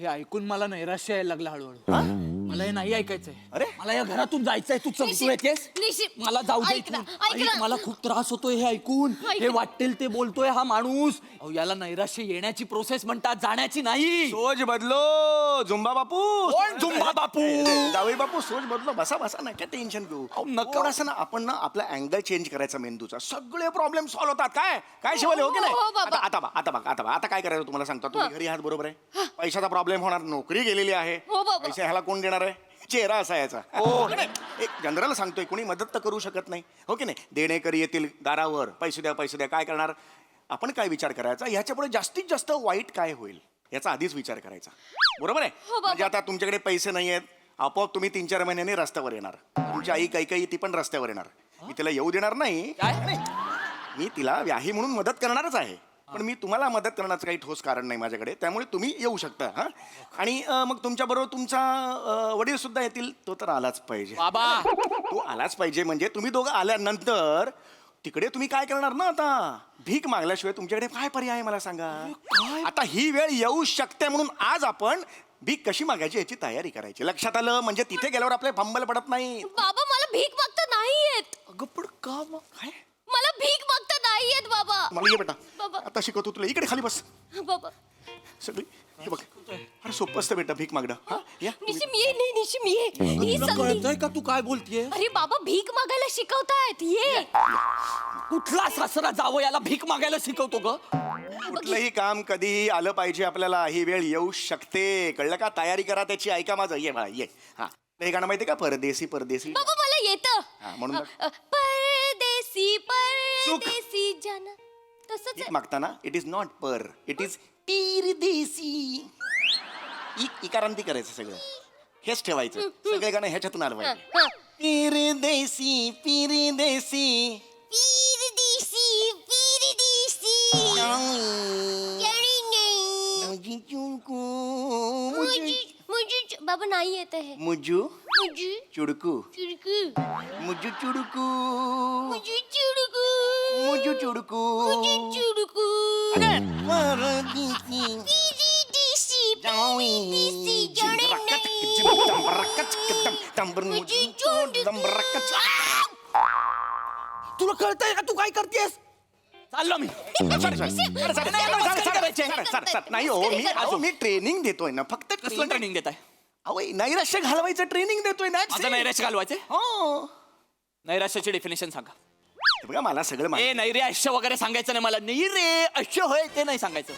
हे ऐकून मला नैराश्य यायला लागलं हळूहळू. मला हे नाही ऐकायचंय. अरे? मला या घरातून जायचंय. तू चमचू येतेस? निश्चित. मला जाऊ दे ऐक ना, इथून. ऐक ना. ऐक, मला खूप त्रास होतोय हे ऐकून. ऐक हे ना. वाटेल ते बोलतोय हा माणूस. अहो, याला नैराश्य येण्याची प्रोसेस म्हणतात, जाण्याची नाही. सोच बदलो झुंबा बापू. कोण झुंबा बापू? जावई बापू सोच बदलो. बसा बसा नका टेन्शन घेऊ. नका. थोडासा ना आपण ना आपला अँगल चेंज करायचा मेंदूचा. सगळे प्रॉब्लेम सॉल्व्ह होतात. काय शिवाले हो की नाही. हो, बाबा. आता काय करायचं तुम्हाला सांगतो. तुम्ही घरी आहात बरोबर आहे. पैशाचा प्रॉब्लेम होणार, नोकरी गेलेली आहे. हो, बाबा. पैसे ह्याला कोण देणार आहे? चेहरा असा याचा. हो एक जनरल सांगतोय, कोणी मदत तर करू शकत नाही हो की नाही. देणेकरी येतील दारावर, पैसे द्या. काय करणार आपण? काय विचार करायचा ह्याच्यापुढे जास्तीत जास्त वाईट काय होईल याचा आधीच विचार करायचा. बरोबर आहे. हो, बाबा. म्हणजे आता तुमच्याकडे पैसे नाही आहेत, आपोआप तुम्ही 3-4 महिन्यांनी रस्त्यावर येणार. तुमची आई काही ती पण रस्त्यावर येणार. मी तिला येऊ देणार नाही. नाही. मी तिला व्याही म्हणून मदत करणारच आहे, पण मी तुम्हाला मदत करण्याचं काही ठोस कारण नाही माझ्याकडे. त्यामुळे तुम्ही येऊ शकता. हा. आणि मग तुमच्याबरोबर तुमचा वडील सुद्धा येतील. तो तर आलाच पाहिजे बाबा. तो आलाच पाहिजे. म्हणजे तुम्ही दोघं आल्यानंतर तिकडे तुम्ही काय करणार ना. आता भीक मागल्याशिवाय तुमच्याकडे काय पर्याय आहे मला सांगा. आता ही वेळ येऊ शकते म्हणून आज आपण भीक कशी मागायची याची तयारी करायची. लक्षात आलं? म्हणजे तिथे गेल्यावर आपले फंबल पडत नाही. बाबा मला भीक मागता नाही येत. अगं पण का मग काय मला भीक मागता नाही येत बाबा. मला ये बेटा, बाबा. आता शिकवतो तुला. इकडे खाली बस. बाबा. सगळी हे बघ. अरे सोपं असतं बेटा भीक मागणं. हा या. निशिम ये नाही निशिम ये. ही तुला संधी. कळतंय का तू काय बोलतीये? अरे बाबा भीक मागायला शिकवतायत. ये. कुठला सासरा जावं याला भीक मागायला शिकवतो ग? कुठलंही काम कधीही आलं पाहिजे आपल्याला. ही वेळ येऊ शकते, कळलं का? तयारी करा त्याची. ऐका माझं. ये बाळा ये. हा हे गाणं माहितीये का? परदेसी परदेसी. बाबा मला येतं. हा, म्हणून बघ. परदेसी परदेसी जाना. तसंच भीक आहे. मागताना इट इज नॉट पर, इट इज परदेसी. इकारांती करायचं सगळं. हेच ठेवायचं. सगळे गाणं ह्याच्यातून आलं पाहिजे. हा. परदेसी परदेसी. परदेसी परदेसी. यारी नाही. मुझे बाबा नाही येत आहे. मुजू मुझे चुडकू चिड़कू. मुजू चुडकू मुझे चिड़कू. मुजू चुडकू. मुझे चिड़कू. परदेसी परदेसी जावी. परदेसी जाने रकच नहीं. किचम दंबरकच किदम दंबर मुझे मुजू चुडकू. दंबरकच. तुला कळतंय का तू काय करतेस? चाललो मी. नाही हो मी ट्रेनिंग देतोय ना. फक्त कसलं ट्रेनिंग देताय? अहो नैराश्य घालवायचं ट्रेनिंग देतोय ना. माझं नैराश्य घालवायचंय? हो नैराश्याची डेफिनेशन सांगा. हे बघा मला सगळं माहिती. ए नैराश्य वगैरे सांगायचं नाही मला. नाही रे अश्य होय ते नाही सांगायचं.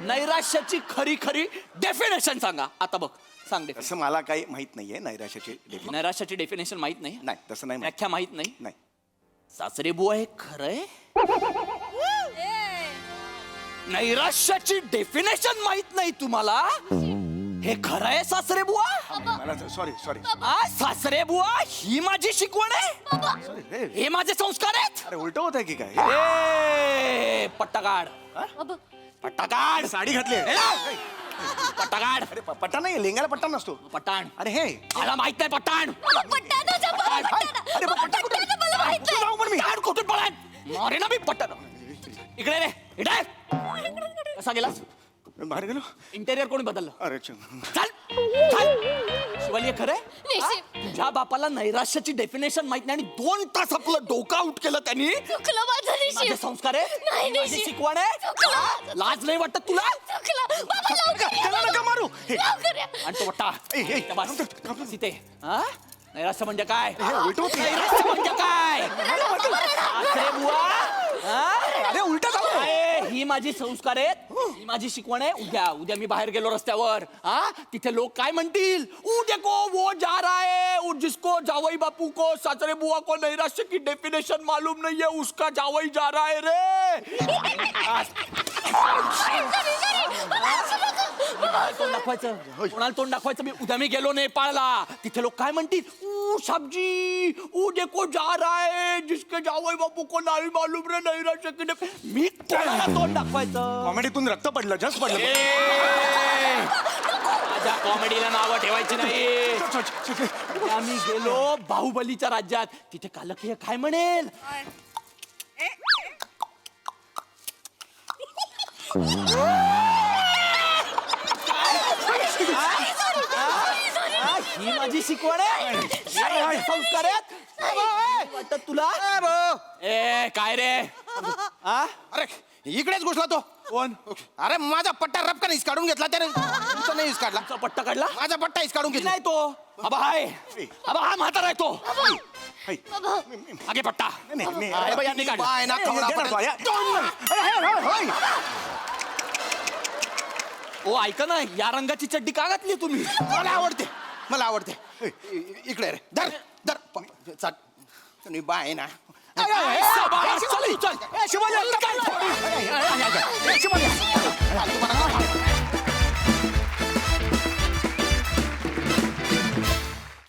नैराश्याची खरी खरी डेफिनेशन सांगा. आता बघ सांग definition. तसं मला काही माहित नाहीये नैराश्याची definition. नैराश्याची डेफिनेशन माहित नाही? नाही तसं नाही माहित. व्याख्या माहित नाही? नाही. सासरे बुवा हे खरंय? नैराश्याची डेफिनेशन माहित नाही तुम्हाला? हे खरं आहे सासरे बुवा? मला सॉरी सासरे बुवा ही माझी शिकवण आहे? सॉरी. हे माझे संस्कार आहेत? अरे उलट होत आहे की काय? ए पट्टा काढ. बाबा पट्टा काढ. साडी घातली ए, पट्टा काढ. अरे पट्टा नाही लेंगाला पट्टा नसतो पट्टाण. अरे हे मला माहित नाही पट्टाण. पट्टाणाच्या बाबा, पट्टाणा. अरे पट्टा कुठे पट्टाणा मला माहित नाही. जाऊ पण मी काढ कुठून पळाय. मारे ना मी पट्टाण. इकडे रे इकडे. कसा गेलास? बाहेर गेलो इंटेरियर कोणी बदललं? अरे चल चल. शिवाली हे खरंय? निश्चित. तुझ्या बापाला नैराश्याची डेफिनेशन माहित नाही आणि 2 तास आपलं डोकं आउट केलं त्यांनी. चुकलं माझं माझे निश्चित. संस्कार आहे नाही, माझी निश्चित. शिकवण आहे. चुकलं. हा? लाज नाही वाटत तुला? चुकलं. बाबा लवकर या, त्याला नका मारू. लवकर या. आणि तो वट्टा त्या बास. सीते हा नैराश्य म्हणजे काय? उलटं नैराश्य म्हणजे काय? आखरे बुवा हा? अरे उलट झालं अरे, ही माझी संस्कार आहेत ही माझी शिकवण आहे. उद्या मी बाहेर गेलो रस्त्यावर हा तिथे लोक काय म्हणतील? ऊ देखो वो जा रहा है और जिसको जावई बापू को सासरे बुआ को नैराश्य की डेफिनेशन मालूम नहीं है उसका जावई जा रहा है रे. तोंड दाखवायचं कोणाला तोंड दाखवायचं? मी गेलो नेपाळला तिथे लोक काय म्हणतील? ऊ साबजी ऊ देखो जा रहा है जिसके जावई बापू को नाही मालूम रे नैराश्य की मी कोणाला तोंड दाखवायचं? कॉमेडीतून रक्त पडलं जस्ट पडलं ए, माझ्या कॉमेडीला नावं ठेवायची नाही. आम्ही गेलो बाहुबलीच्या राज्यात तिथे कालकीय काय म्हणेल? ही माझी शिकवण आहे संस्कार आहेत. वाटत तुला? ए काय रे अरे इकडेच घुसला तो कोण? अरे माझा पट्टा रपकन काढून घेतला त्याने तुमचा नाही काढला तुझा पट्टा काढला? माझा पट्टा काढून घेतला नाही तो अबा हाय अबा हा म्हातारा आहे तो. आगे पट्टा अरे बाई, यांनी काढला. बाय ना खवडा ओ ऐका ना या रंगाची चड्डी का घातली तुम्ही? मला आवडते इकडे रे धर धर चाट तुम्ही बाय ना चल चल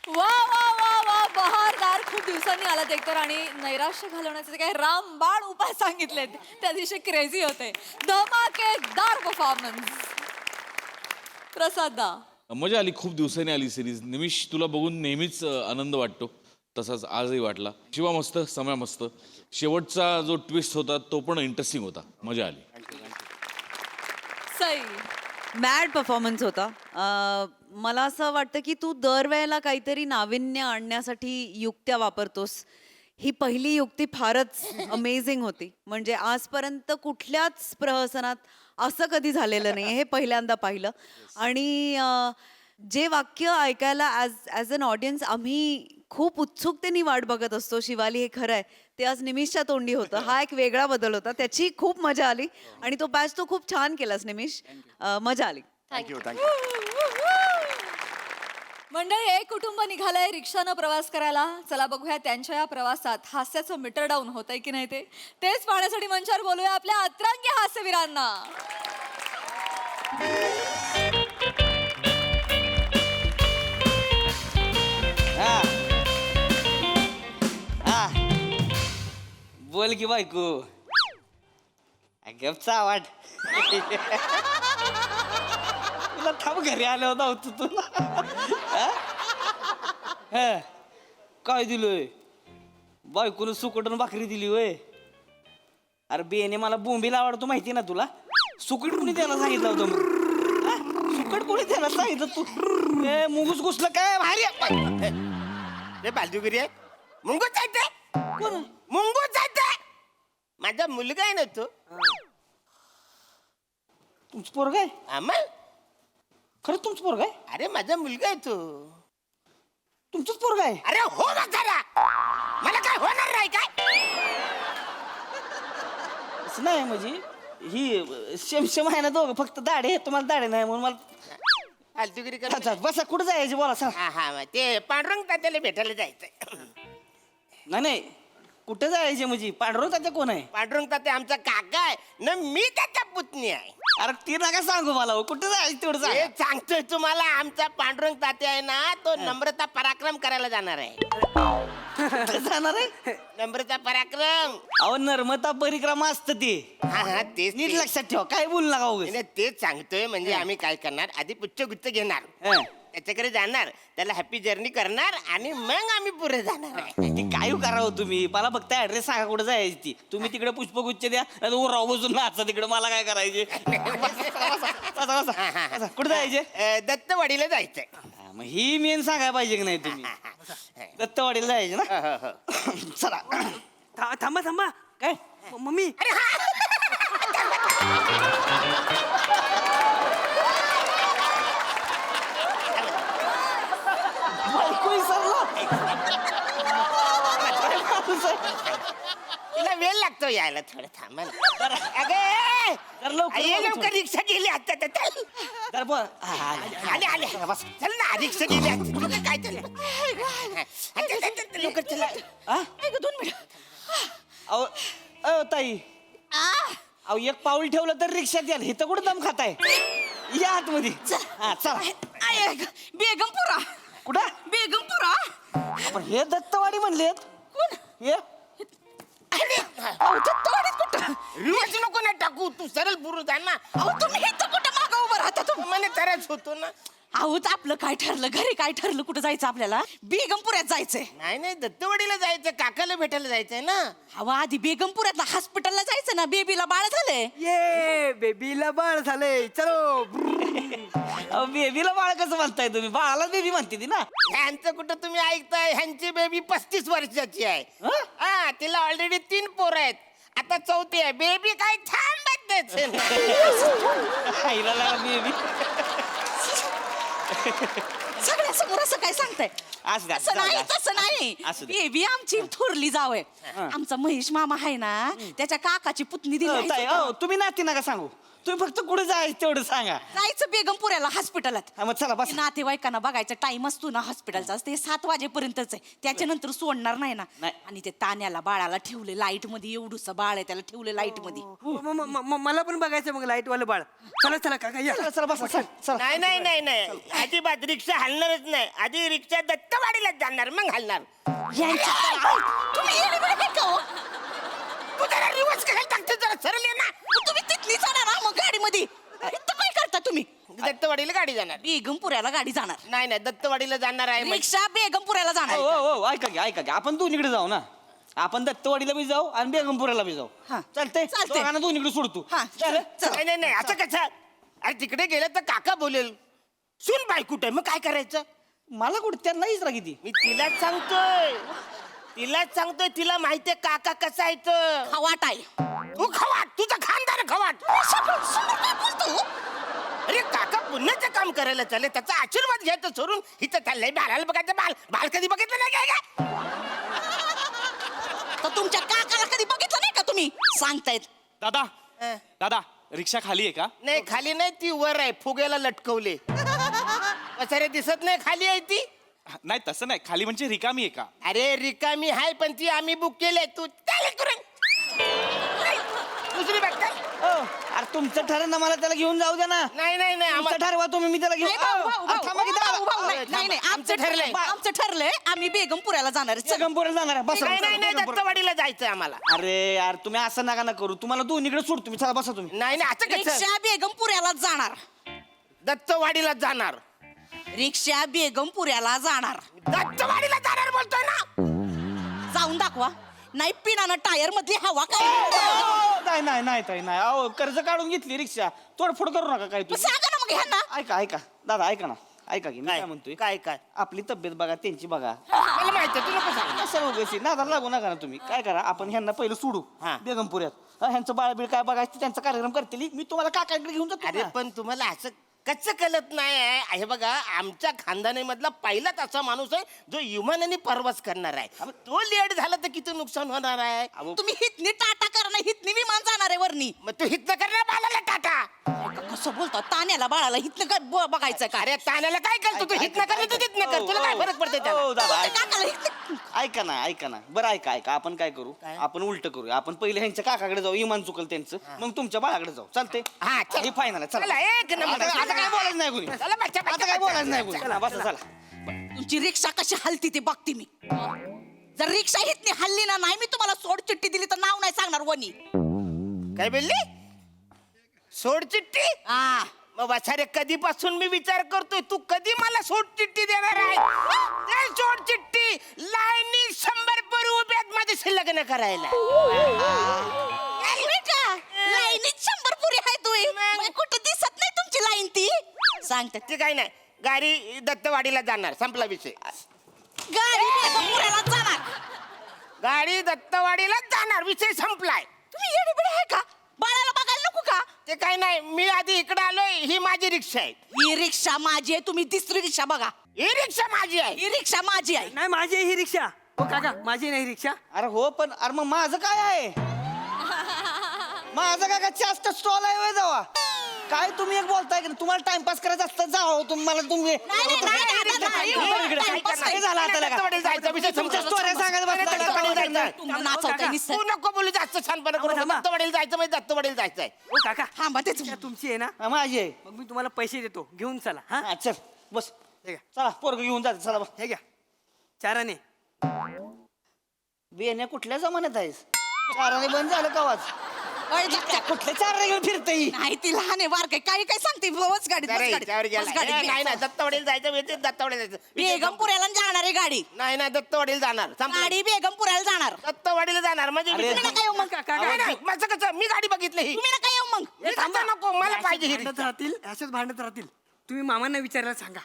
वा वा वा वा बहारदार. खूप दिवसांनी आलात एकतर आणि नैराश्य घालवण्याचे जे काही रामबाण उपाय सांगितलेत ते अतिशय क्रेझी होते. धमाकेदार परफॉर्मन्स. प्रसाद दा मजा आली. खूप दिवसांनी आली सिरीज. निमिष तुला बघून नेहमीच आनंद वाटतो तसाच आजही वाटला. शिवा मस्त समय मस्त. शेवटचा जो ट्विस्ट होता तो पण इंटरेस्टिंग होता. मजा आली. सई मॅड परफॉर्मन्स होता. मला असं वाटतं की तू दरवेळेला काहीतरी नाविन्य आणण्यासाठी युक्त्या वापरतोस. ही पहिली युक्ती फारच अमेझिंग होती. म्हणजे आजपर्यंत कुठल्याच प्रहसनात असं कधी झालेलं नाही. हे पहिल्यांदा पाहिलं. आणि जे वाक्य ऐकायला ॲज अन ऑडियन्स आम्ही खूप उत्सुकतेने वाट बघत असतो, शिवाली हे खरं आहे, ते आज निमिषच्या तोंडी होतं. हा एक वेगळा बदल होता. त्याची खूप मजा आली. आणि तो बॅच तो खूप छान केलास निमिष. मजा आली. थँक्यू मंडळी एक कुटुंब निघालंय रिक्षानं प्रवास करायला. चला बघूया त्यांच्या या प्रवासात हास्याचं मीटर डाऊन होतंय की नाही तेच पाहण्यासाठी मंचावर बोलूया आपल्या अतरंगी हास्यवीरांना. बोल की बायको गपचा वाट तुला थांब घरी आलो होता तुला काय दिलोय? बायकोनं सुकटून भाकरी दिली होय. अरे बेने मला बोंबीला आवडतो माहिती ना तुला. सुकट कोणी त्याला सांगितलं होतं मग? सुकट कोणी त्याला सांगितलं? तू ए मुंगूस घुसलं काय भारी रे बाजूगिरी आहे मुंगूच जायचंय कोण? मुंगूच जायचंय माझा मुलगा आहे ना तो तुमचं पोरग आहे? आम्हाला खरं तुमचं पोरग आहे? अरे माझा मुलगा आहे तो. तुमचंच पोरग आहे? अरे हो म्हातारा मला काय होणार नाही काय? असं नाही म्हणजे ही शेम आहे ना दोघं फक्त दाढे तुम्हाला दाढे नाही म्हणून मला फालतूगिरी कर अच्छा, बसा कुठं जायचे बोला सांग. हा हा ते पांडुरंग तात्याला भेटायला जायचंय. नाही कुठे जायचे म्हणजे पांडुरंग तात्या कोण आहे? पांडुरंग तात्या आमचा काका आहे ना मी त्याचा पुतणी आहे. अरे ती नका सांगू मला हो. कुठे जायचं तेवढं हे सांग. सांगतोय तुम्हाला आमचा पांडुरंग तात्या आहे ना तो नम्रता पराक्रम करायला जाणार आहे. जाणार आहे नम्रता पराक्रम. अहो नर्मदा परिक्रमा असतं ते हा हा तेच नीट ते. लक्षात ठेवा काय बोलू नका उगाच. नाही, तेच सांगतोय म्हणजे आम्ही काय करणार आधी पुच्छ घेणार हं. त्याच्याकडे जाणार त्याला हॅपी जर्नी करणार आणि मग आम्ही पुढे जाणार आहे. ते काय करावं तुम्ही मला फक्त ऍड्रेस सांगा कुठे जायची ती तुम्ही तिकडे पुष्पगुच्छ द्या राव बसून नाचा तिकडे मला काय करायचे कुठे जायचे दत्तवाडीला जायचंय. मग ही मेन सांगायला पाहिजे की नाही तुम्ही दत्तवाडीला जायचे ना हो, हो, हो. चला थांबा थांबा काय मम्मी बायको विसरला. तिला वेळ लागतो यायला थोडं थांबा ना. अगे तर लवकर ये बोला लवकर रिक्षा गेली आता तर चल. तर बोल. हा, हा, हा. आले आले चल ना रिक्षा गेली आता. तुझं काय चाललं लवकर चला. हा? अहो अहो ताई अहो एक पाऊल ठेवलं तर रिक्षात याल इथं कुठं दम खाताय या आतमध्ये हा चला बेगमपुरा कुठं बेगमपुरा आपण हे दत्तवाडी म्हणलेत हे रिवर्स नको ना टाकू तू सरळ पुढे जा ना. तुम्ही इथं कुठं मागं उभं राहता तुम्ही मला तरच होतो ना. आहोत आपलं काय ठरलं घरी काय ठरलं कुठं जायचं आपल्याला बेगमपुऱ्यात जायचंय नाही नाही दत्तवाडीला जायचं काकाला भेटायला जायचंय ना. हवा आधी बेगमपुऱ्यातला हॉस्पिटलला जायचं ना बेबीला बाळ झालंय ये बेबीला बाळ झालंय चलो बेबीला बाळ कसं म्हणताय तुम्ही बाळाला बेबी म्हणते ती ना ह्यांचं कुठं तुम्ही ऐकताय ह्यांची बेबी 35 वर्षाची आहे. हा तिला ऑलरेडी 3 पोरं आहेत आता 4थी आहे बेबी काय थांबत बेबी सगळ्यासमोर असं काय सांगताय असं द्या, असं जाऊ नाही द्या. तसं नाही असू दे. बेबी आमची थोरली जावय आमचा महेश मामा आहे ना त्याच्या काकाची पुतणी दिली ताई, तुम्ही नाती नका सांगू तुम्ही फक्त कुठे जायचं तेवढं सांगा जायचं बेगमपुऱ्याला हॉस्पिटलात हा, मग चला बस नातेवाईकांना बघायचा टाइम असतो ना हॉस्पिटलचा ते 7 वाजेपर्यंतच आहे त्याच्यानंतर सोडणार नाही ना नाही. आणि ते तान्याला बाळाला ठेवले लाईट मध्ये एवढूस बाळ आहे त्याला ठेवले लाईट मध्ये मला पण बघायचं मग लाईट वाले बाळ चला चला काका या चला बस चला नाही नाही नाही नाही अजिबात रिक्षा हलणारच नाही आधी रिक्षा दत्तवाडीलाच जाणार मग हलणार. तुम्ही येडे बिडे का हो? तू जरा रिवर्स करायला टाकते जरा सरळ ये ना. तुम्ही तिथली जाणार ना मग गाडीमध्ये इथं काय करता तुम्ही दत्तवाडीला गाडी जाणार बेगमपुऱ्याला गाडी जाणार नाही नाही दत्तवाडीला जाणार आहे म्हणजे. रिक्षा बेगमपुऱ्याला जाणार हो ऐका की आपण दोन्हीकडे जाऊ ना आपण दत्तवाडीला बी जाऊ आणि बेगमपुराला बी जाऊ हा. चालतंय चालतंय. दोघांना दोन्हीकडे सोडतो हा, चालेल? चल. नाही नाही नाही असं कसं अरे तिकडे गेलं तर काका बोलेल सुन बाई कुठे मग काय करायचं. मला कुठे त्यांना इसरा किती मी तिलाच सांगतोय तिला माहितीये काका कसा आहे तर. खवाट आहे तू खवाट तुझा खानदार खवाट. अरे काका पुण्याचं काम करायला चालले त्याचा आशीर्वाद घ्यायचं सोडून हिचं चाललंय बाळाला बघायचं बाळ कधी बघितलं नाही काय तर तुमच्या काकाला कधी बघितलं नाही का तुम्ही सांगतायत दादा का दादा रिक्षा खाली आहे का नाही खाली नाही ती वर आहे फुग्याला लटकवले सारे दिसत नाही खाली आहे ती. नाही तसं नाही खाली म्हणजे रिकामी आहे का अरे रिकामी आहे पण ती आम्ही बुक केले तू चालेल करून दुसरी बघता अरे तुमचं ठरलं ना मला त्याला घेऊन जाऊ द्या ना नाही नाही नाही तुमचं आम्हाला ठरवा तुम्ही मी त्याला घेऊन थांबा की नाही आमचं ठरलंय आमचं ठरलंय आम्ही बेगमपुऱ्याला जाणार आहे. चल. बेगमपुराला जाणार आहे बसा नाही नाही नाही बेगमपुरा. दत्तवाडीला जायचंय आम्हाला. अरे यार तुम्ही असं नका ना करू तुम्हाला दोन्हीकडे सोड तुम्ही चला बसा तुम्ही नाही नाही असं कसं रिक्षा बेगमपुऱ्याला जाणार दत्तवाडीला जाणार रिक्षा बेगमपुऱ्याला जाणार दत्तवाडीला जाणार बोलतोय ना. जाऊन दाखवा नाही पिनानं टायर मधली हवा काय नाही अहो कर्ज काढून घेतली रिक्षा तोडफोड करू नका काय मग तुम्ही सांगा ना मग ह्यांना ऐका दादा ऐका ना ऐका की मी काय म्हणतोय काय काय आपली तब्येत बघा त्यांची बघा मला माहिती आहे, तू नको सांग. सर्व गोष्टी नादाला लागू नका ना तुम्ही काय करा आपण ह्यांना पहिलं सोडू हा. बेगमपुऱ्यात ह्यांचं बाळबीळ काय बघायचं त्यांचा कार्यक्रम करतील मी तुम्हाला काकाकडे घेऊन जातो अरे ना. पण तुम्हाला असं कसं कळत नाही आहे हे बघा आमच्या खानदानीमधला पहिलाच असा माणूस आहे जो विमानाने प्रवास करणार आहे तो लेट झाला तर किती नुकसान होणार आहे. तुम्ही हितनी टाटा करणं हितनी विमान जाणार आहे वरनी मग तू हितनं करणार बाळाला टाटा. कसं बोलतो तान्याला बाळाला हितनं बघायचं का अरे ताण्याला काय करतो तू हितनं कर तू तिथनं कर तुला काय फरक पडते त्याला. हो, दादा, बोलतो काकाला हितनं ऐका ना बरं ऐका आपण काय करू आपण उलट करूया आपण पहिले ह्यांच्या काकाकडे जाऊ इमान चुकल त्यांचं मग तुमच्या बाळाकडे जाऊ चालते हा, चल. हे फायनल चला, एक नंबर. आता काय बोलायचं नाही कुणी चला, बच्चा, आता काय बोलायचं नाही कुणी चला बसा चला तुमची रिक्षा कशी हलती ते बघते मी जर रिक्षा हितनी हल्ली ना नाही मी तुम्हाला सोड चिठ्ठी दिली तर नाव नाही सांगणार कोणी. काय बोलली सोड चिठ्ठी हा मग वाचारे कधीपासून मी विचार करतोय तू कधी मला सोड चिठ्ठी देणार आहे ते सोड चिठ्ठी लाईनी 100 पोरी उभ्यात माझ्याशी लग्न करायला लाईनीत 100 पुरी आहे तुम्ही मग कुठे दिसत नाही तुमची लाईन ती सांगते. ते काही नाही गाडी दत्तवाडीला जाणार संपला विषय गाडी पुऱ्याला जाणार. गाडी दत्तवाडीला जाणार विषय संपलाय तुम्ही येडी बिडी आहे का बाळाला बघायला नको का. ते काही नाही मी आधी इकडे आलोय ही माझी रिक्षा आहे ही रिक्षा माझी आहे तुम्ही तिसरी रिक्षा बघा. ही रिक्षा माझी आहे ही रिक्षा माझी आहे. नाही माझी आहे ही रिक्षा हो काका माझी नाही रिक्षा. अरे हो पण अरे मग माझं काय आहे माझं काय जास्त स्टॉल आहे होय जावा काय तुम्ही एक बोलताय की तुम्हाला टाइमपास करायचं असतं जावं तुम्हाला तुम्ही नाही, आता नाही. टाइमपास काय झालं आता लगा? दत्तवाडीला जायचा विषय तुमच्या संपला. स्टोऱ्या सांगत बसला. दत्तवाडीला जायचं. तुम्हाला नाचवताय नुसतं. तू नको बोलू जास्त छानपणा करू थांबा. दत्तवाडीला जायचं म्हणजे दत्तवाडीला जायचंय हो काका थांबा तेच रिक्षा तुमची आहे ना हा, माझी आहे मग मी तुम्हाला पैसे देतो घेऊन चला हा हा चल बस हे घ्या चला पोरग घेऊन जाते चला बस हे घ्या चाराने बेने कुठल्या जमान्यात आहेस चाराने बंद झालं कवाच ओय, जात्या. कुठल्या चाराने घेऊन फिरते ही नाही ती लहान आहे बारकाय काही काय सांगते बस गाडीत बस अरे, गाडीत, त्यावर गेला. बस गाडीत, नाही नाही दत्तवाडीला जायचं म्हणजे दत्तवाडीला जायचं विषय बेगमपुऱ्याला जाणार आहे गाडी. नाही नाही दत्तवाडीला जाणार संपलं. गाडी बेगमपुऱ्याला जाणार. दत्तवाडीला जाणार म्हणजे अरे, विषय- तुम्ही नका येऊ मग. नाही, नाही, माझं कसं मी गाडी बघितली ही तुम्ही नका येऊ मग. मी कसं नको मला पाहिजे ही भांडत रिक्षा. राहतील असेच भांडत राहतील तुम्ही मामांना विचारायला सांगा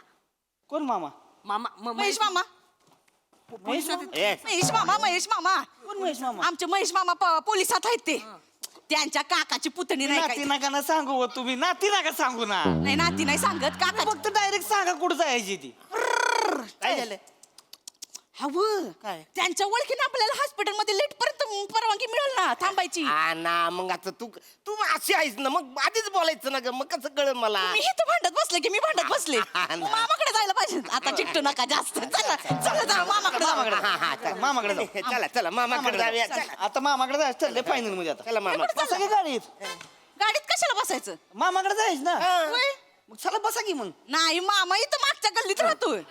कोण मामा मामा महेश मामा महेश मामा? ए, महेश मामा महेश मामा कोण महेश मामा आमचे महेश मामा पोलिसात आहेत ते त्यांच्या काकाची पुतणी नाही नाती काय. नका ना सांगू हो तुम्ही नाती नका सांगू ना नाही नाती नाही सांगत काका फक्त डायरेक्ट सांगा कुठं जायची ती काय झालं हवं काय? त्यांच्या ओळखीने आपल्याला हॉस्पिटलमध्ये लेट पर्यंत परवानगी मिळेल ना थांबायची. हा ना मग आता तू तू अशी आहेस ना मग आधीच बोलायचं ना ग मग कसं कळलं मला मी इथं भांडत बसले की मी भांडत बसले हा ना. मग मामाकडे जायला पाहिजे आता चिकटू नका जास्त चला चला जा मामाकडे जाऊ. हा, हा, चला. मामाकडे जाऊ. चला चला मामाकडे जाऊया चला आता मामाकडे जायचं चाललंय फायनल मध्ये आता चला मामा बसा की गाडीत गाडीत कशाला बसायचं. मामाकडे जायच ना होय? मग चला बसा की मग नाही मामा इथं मागच्या गल्लीत राहतोय.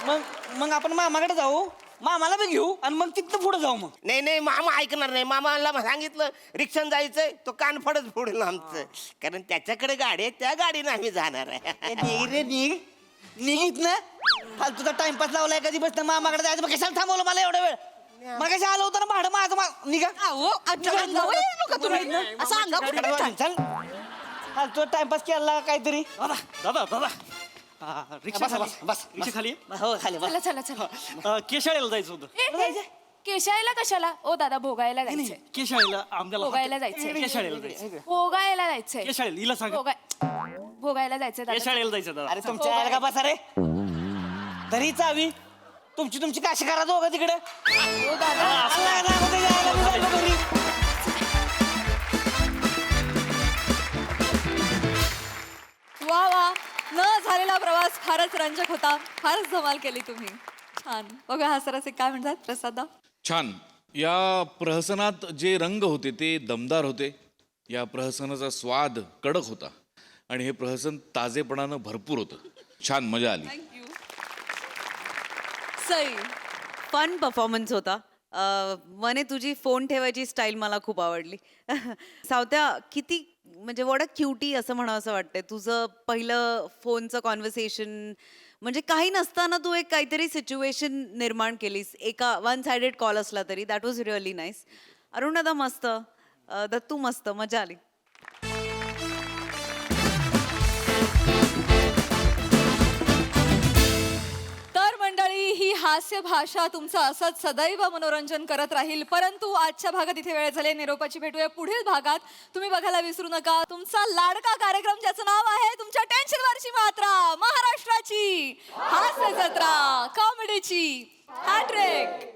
मग मग आपण मामाकडे जाऊ मामाला बी घेऊ आणि मग तिथनं पुढे जाऊ मग नाही नाही मामा ऐकणार नाही मामाला सांगितलं रिक्षान जायचंय तो कान फडच फोडेल आमचं कारण त्याच्याकडे गाडी आहे त्या गाडीनं आम्ही जाणार आहे ए, निघ रे निघ निघित ना फालतूचा टाइमपास लावलाय कधी बस मामाकडे जायचं मग कशाला थांबवलं मला एवढा वेळ मग कशा आलं होतं ना भाडं माझं निघा अहो, अच्छा, अंगावर येऊ नका तुम्ही. असं अंगावर कुठे येता? चल फालतू टाइमपास केला काहीतरी दादा दादा दादा रिक्षा बस, खाली बस, बस. रिक्षा खाली हो खाली बस चला चला चला केशाळेला जायचं होतं केशाळेला कशाला ओ दादा भोगायला जायचंय केशाळेला आमदाला भोगायला जायचंय. केशाळेला जायचं भोगायला जायचंय केशाळेला हिला सांगा भोगायला जायचंय दादा. केशाळेला जायचं दादा अरे तुमच्या यायला का बसा रे तरी चावी तुमची तुमची काशी करा दोघं तिकडे ओ दादा अल्ला, ना, उद्या यायला मी जायला घरी. वा वा न झालेला प्रवास फारच रंजक होता फारच धमाल केली तुम्ही छान बघा हा सरस काय म्हणतात प्रसादा. छान या प्रहसनात जे रंग होते ते दमदार होते या प्रहसनाचा स्वाद कडक होता आणि हे प्रहसन ताजेपणानं भरपूर होतं छान मजा आली थँक्यू सई. फन परफॉर्मन्स होता. मने तुझी फोन ठेवायची स्टाईल मला खूप आवडली. सावत्या किती म्हणजे वॉट अ क्युटी असं म्हणावं असं वाटतंय तुझं पहिलं फोनचं कॉन्व्हर्सेशन म्हणजे काही नसताना तू एक काहीतरी सिच्युएशन निर्माण केलीस एका वन सायडेड कॉल असला तरी that was really nice. Arun दादा मस्त दत्तू मस्त मजा आली. तर मंडळी ही हास्य भाषा तुमचं असंच सदैव मनोरंजन करत राहील परंतु आजच्या भागात इथे वेळ झाले निरोपाची भेटूया पुढील भागात. तुम्ही बघायला विसरू नका तुमचा लाडका कार्यक्रम ज्याचं नाव आहे तुमच्या टेन्शनवरची मात्रा महाराष्ट्राची हास्य जत्रा कॉमेडीची हॅट्रिक.